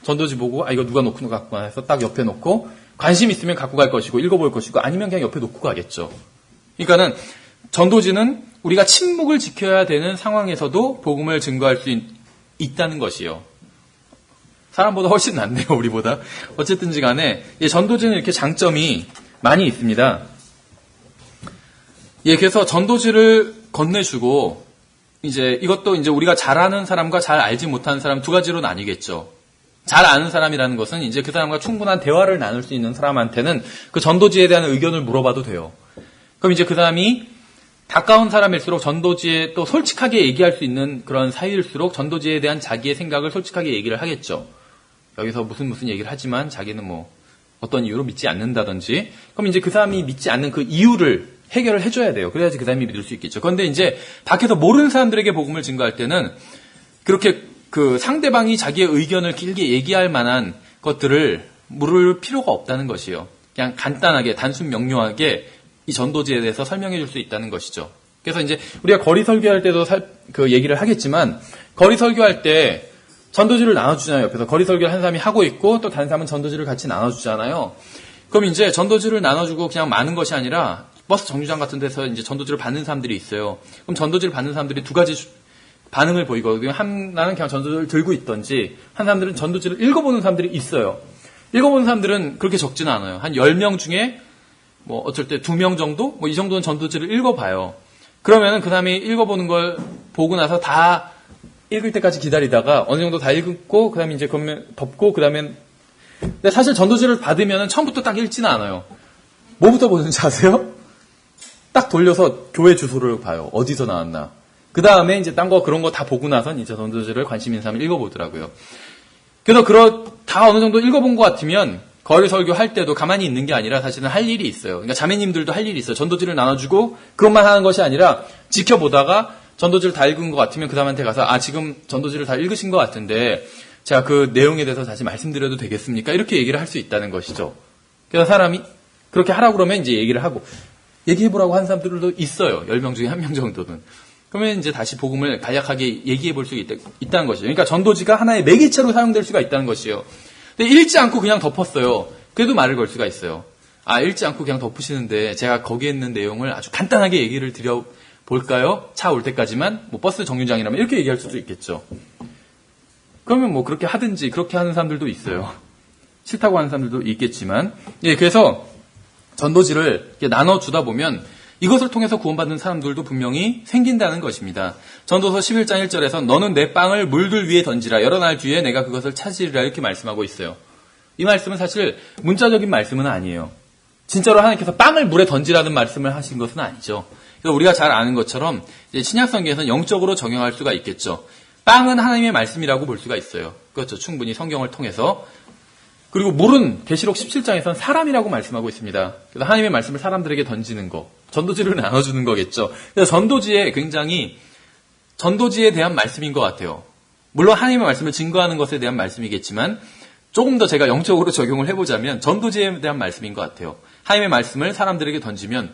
전도지 보고 이거 누가 놓고 갖고 가서 딱 옆에 놓고 관심 있으면 갖고 갈 것이고 읽어볼 것이고 아니면 그냥 옆에 놓고 가겠죠. 그러니까는 전도지는 우리가 침묵을 지켜야 되는 상황에서도 복음을 증거할 수 있다는 것이요. 사람보다 훨씬 낫네요, 우리보다. 어쨌든지 간에 전도지는 이렇게 장점이 많이 있습니다. 그래서 전도지를 건네주고 이것도 우리가 잘 아는 사람과 잘 알지 못하는 사람 두 가지로 나뉘겠죠. 잘 아는 사람이라는 것은 그 사람과 충분한 대화를 나눌 수 있는 사람한테는 그 전도지에 대한 의견을 물어봐도 돼요. 그럼 그 사람이 가까운 사람일수록 전도지에 또 솔직하게 얘기할 수 있는 그런 사이일수록 전도지에 대한 자기의 생각을 솔직하게 얘기를 하겠죠. 여기서 무슨 얘기를 하지만 자기는 어떤 이유로 믿지 않는다든지, 그럼 그 사람이 믿지 않는 그 이유를 해결을 해줘야 돼요. 그래야지 그 사람이 믿을 수 있겠죠. 그런데 밖에서 모르는 사람들에게 복음을 증거할 때는 그렇게 그 상대방이 자기의 의견을 길게 얘기할 만한 것들을 물을 필요가 없다는 것이에요. 그냥 간단하게, 단순 명료하게 이 전도지에 대해서 설명해 줄 수 있다는 것이죠. 그래서 우리가 거리 설교할 때도 그 얘기를 하겠지만, 거리 설교할 때 전도지를 나눠주잖아요. 옆에서 거리 설교를 한 사람이 하고 있고 또 다른 사람은 전도지를 같이 나눠주잖아요. 그럼 전도지를 나눠주고 그냥 많은 것이 아니라 버스 정류장 같은 데서 전도지를 받는 사람들이 있어요. 그럼 전도지를 받는 사람들이 두 가지 반응을 보이거든요. 하나는 그냥 전도지를 들고 있던지, 한 사람들은 전도지를 읽어보는 사람들이 있어요. 읽어보는 사람들은 그렇게 적지는 않아요. 한 10명 중에 어쩔 때 2명 정도? 이 정도는 전도지를 읽어봐요. 그러면은 그 사람이 읽어보는 걸 보고 나서 다 읽을 때까지 기다리다가 어느 정도 다 읽고, 그 다음에 그러면 덮고, 그 다음에 근데 사실 전도지를 받으면은 처음부터 딱 읽지는 않아요. 뭐부터 보는지 아세요? 딱 돌려서 교회 주소를 봐요. 어디서 나왔나. 그 다음에 딴 거 그런 거 다 보고 나선 전도지를 관심 있는 사람을 읽어보더라고요. 그래서 다 어느 정도 읽어본 것 같으면 거리 설교할 때도 가만히 있는 게 아니라 사실은 할 일이 있어요. 그러니까 자매님들도 할 일이 있어요. 전도지를 나눠주고 그것만 하는 것이 아니라 지켜보다가 전도지를 다 읽은 것 같으면 그 사람한테 가서 지금 전도지를 다 읽으신 것 같은데 제가 그 내용에 대해서 다시 말씀드려도 되겠습니까? 이렇게 얘기를 할 수 있다는 것이죠. 그래서 사람이 그렇게 하라고 그러면 얘기를 하고, 얘기해보라고 하는 사람들도 있어요. 10명 중에 1명 정도는. 그러면 다시 복음을 간략하게 얘기해볼 수 있다는 것이죠. 그러니까 전도지가 하나의 매개체로 사용될 수가 있다는 것이에요. 근데 읽지 않고 그냥 덮었어요. 그래도 말을 걸 수가 있어요. 읽지 않고 그냥 덮으시는데 제가 거기에 있는 내용을 아주 간단하게 얘기를 드려볼까요? 차 올 때까지만, 버스 정류장이라면 이렇게 얘기할 수도 있겠죠. 그러면 그렇게 하든지, 그렇게 하는 사람들도 있어요. 싫다고 하는 사람들도 있겠지만, 그래서 전도지를 이렇게 나눠주다 보면 이것을 통해서 구원받는 사람들도 분명히 생긴다는 것입니다. 전도서 11장 1절에서 너는 내 빵을 물들 위에 던지라. 여러 날 뒤에 내가 그것을 찾으리라. 이렇게 말씀하고 있어요. 이 말씀은 사실 문자적인 말씀은 아니에요. 진짜로 하나님께서 빵을 물에 던지라는 말씀을 하신 것은 아니죠. 그래서 우리가 잘 아는 것처럼 신약성경에서는 영적으로 적용할 수가 있겠죠. 빵은 하나님의 말씀이라고 볼 수가 있어요. 그렇죠. 충분히 성경을 통해서. 그리고 물은 계시록 17장에서는 사람이라고 말씀하고 있습니다. 그래서 하나님의 말씀을 사람들에게 던지는 거, 전도지를 나눠주는 거겠죠. 그래서 전도지에 대한 말씀인 것 같아요. 물론 하나님의 말씀을 증거하는 것에 대한 말씀이겠지만 조금 더 제가 영적으로 적용을 해보자면 전도지에 대한 말씀인 것 같아요. 하나님의 말씀을 사람들에게 던지면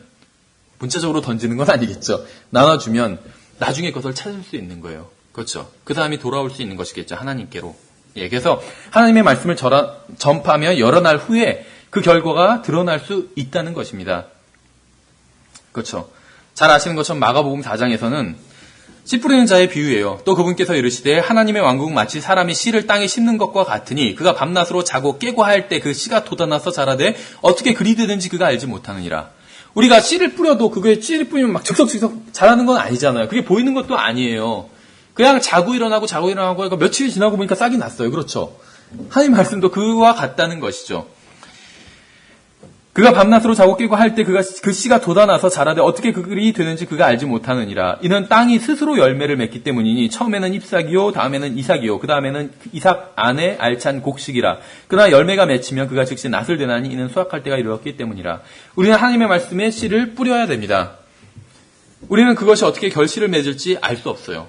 문자적으로 던지는 건 아니겠죠. 나눠주면 나중에 그것을 찾을 수 있는 거예요. 그렇죠. 그 사람이 돌아올 수 있는 것이겠죠. 하나님께로. 예, 그래서 하나님의 말씀을 전파하며 여러 날 후에 그 결과가 드러날 수 있다는 것입니다. 그렇죠. 잘 아시는 것처럼 마가복음 4장에서는 씨 뿌리는 자의 비유예요. 또 그분께서 이르시되 하나님의 왕국은 마치 사람이 씨를 땅에 심는 것과 같으니 그가 밤낮으로 자고 깨고 할 때 그 씨가 돋아나서 자라되 어떻게 그리 되든지 그가 알지 못하느니라. 우리가 씨를 뿌려도 그게 씨를 뿌리면 막 즉석즉석 자라는 건 아니잖아요. 그게 보이는 것도 아니에요. 그냥 자고 일어나고 그러니까 며칠이 지나고 보니까 싹이 났어요. 그렇죠. 하나님 말씀도 그와 같다는 것이죠. 그가 밤낮으로 자고 깨고 할 때 그 씨가 돋아나서 자라되 어떻게 그리 되는지 그가 알지 못하느니라. 이는 땅이 스스로 열매를 맺기 때문이니 처음에는 잎사귀요 다음에는 이삭이요 그 다음에는 이삭 안에 알찬 곡식이라. 그러나 열매가 맺히면 그가 즉시 낫을 되나니 이는 수확할 때가 이르렀기 때문이라. 우리는 하나님의 말씀에 씨를 뿌려야 됩니다. 우리는 그것이 어떻게 결실을 맺을지 알 수 없어요.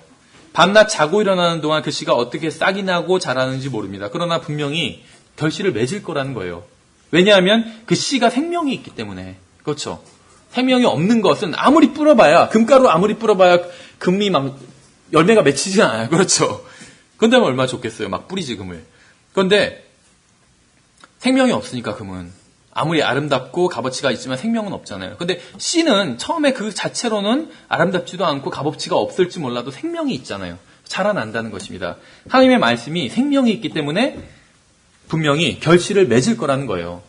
밤낮 자고 일어나는 동안 그 씨가 어떻게 싹이 나고 자라는지 모릅니다. 그러나 분명히 결실을 맺을 거라는 거예요. 왜냐하면 그 씨가 생명이 있기 때문에. 그렇죠. 생명이 없는 것은 아무리 뿌려봐야, 금가루 아무리 뿌려봐야 금이 막 열매가 맺히지 않아요. 그렇죠. 그런데 얼마나 좋겠어요. 막 뿌리지 금을. 그런데 생명이 없으니까 금은 아무리 아름답고 값어치가 있지만 생명은 없잖아요. 근데 씨는 처음에 그 자체로는 아름답지도 않고 값어치가 없을지 몰라도 생명이 있잖아요. 자라난다는 것입니다. 하나님의 말씀이 생명이 있기 때문에 분명히 결실을 맺을 거라는 거예요.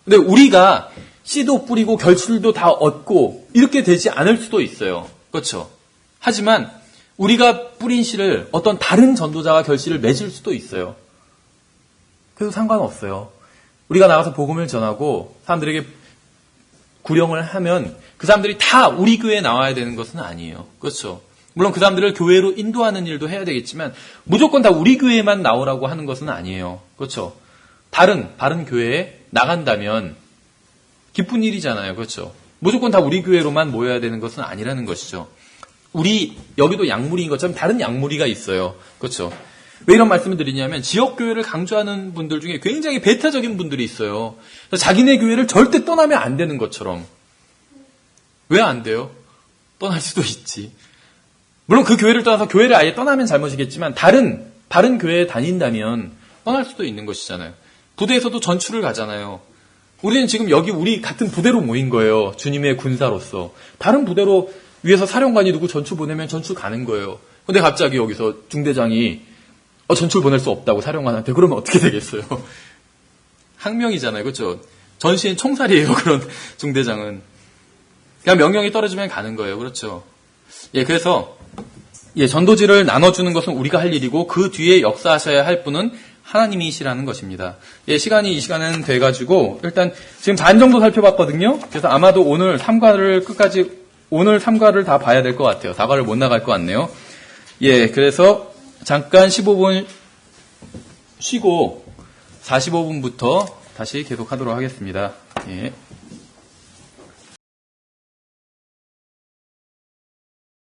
근데 우리가 씨도 뿌리고 결실도 다 얻고 이렇게 되지 않을 수도 있어요. 그렇죠? 하지만 우리가 뿌린 씨를 어떤 다른 전도자가 결실을 맺을 수도 있어요. 그래도 상관없어요. 우리가 나가서 복음을 전하고 사람들에게 구령을 하면 그 사람들이 다 우리 교회에 나와야 되는 것은 아니에요. 그렇죠? 물론 그 사람들을 교회로 인도하는 일도 해야 되겠지만 무조건 다 우리 교회에만 나오라고 하는 것은 아니에요. 그렇죠? 다른 교회에 나간다면 기쁜 일이잖아요. 그렇죠? 무조건 다 우리 교회로만 모여야 되는 것은 아니라는 것이죠. 여기도 약물인 것처럼 다른 약물이가 있어요. 그렇죠? 왜 이런 말씀을 드리냐면 지역교회를 강조하는 분들 중에 굉장히 배타적인 분들이 있어요. 자기네 교회를 절대 떠나면 안 되는 것처럼. 왜 안 돼요? 떠날 수도 있지. 물론 그 교회를 떠나서 교회를 아예 떠나면 잘못이겠지만 다른 교회에 다닌다면 떠날 수도 있는 것이잖아요. 부대에서도 전출을 가잖아요. 우리는 지금 여기 우리 같은 부대로 모인 거예요. 주님의 군사로서. 다른 부대로 위에서 사령관이 누구 전출 보내면 전출 가는 거예요. 근데 갑자기 여기서 중대장이 전출 보낼 수 없다고 사령관한테 그러면 어떻게 되겠어요? 항명이잖아요. 그렇죠? 전시엔 총살이에요. 그런 중대장은. 그냥 명령이 떨어지면 가는 거예요. 그렇죠? 예, 그래서 전도지를 나눠주는 것은 우리가 할 일이고 그 뒤에 역사하셔야 할 분은 하나님이시라는 것입니다. 예, 시간이 이 시간은 돼가지고 일단 지금 반 정도 살펴봤거든요. 그래서 아마도 오늘 3과를 다 봐야 될 것 같아요. 4과를 못 나갈 것 같네요. 예, 그래서 잠깐 15분 쉬고 45분부터 다시 계속하도록 하겠습니다. 예.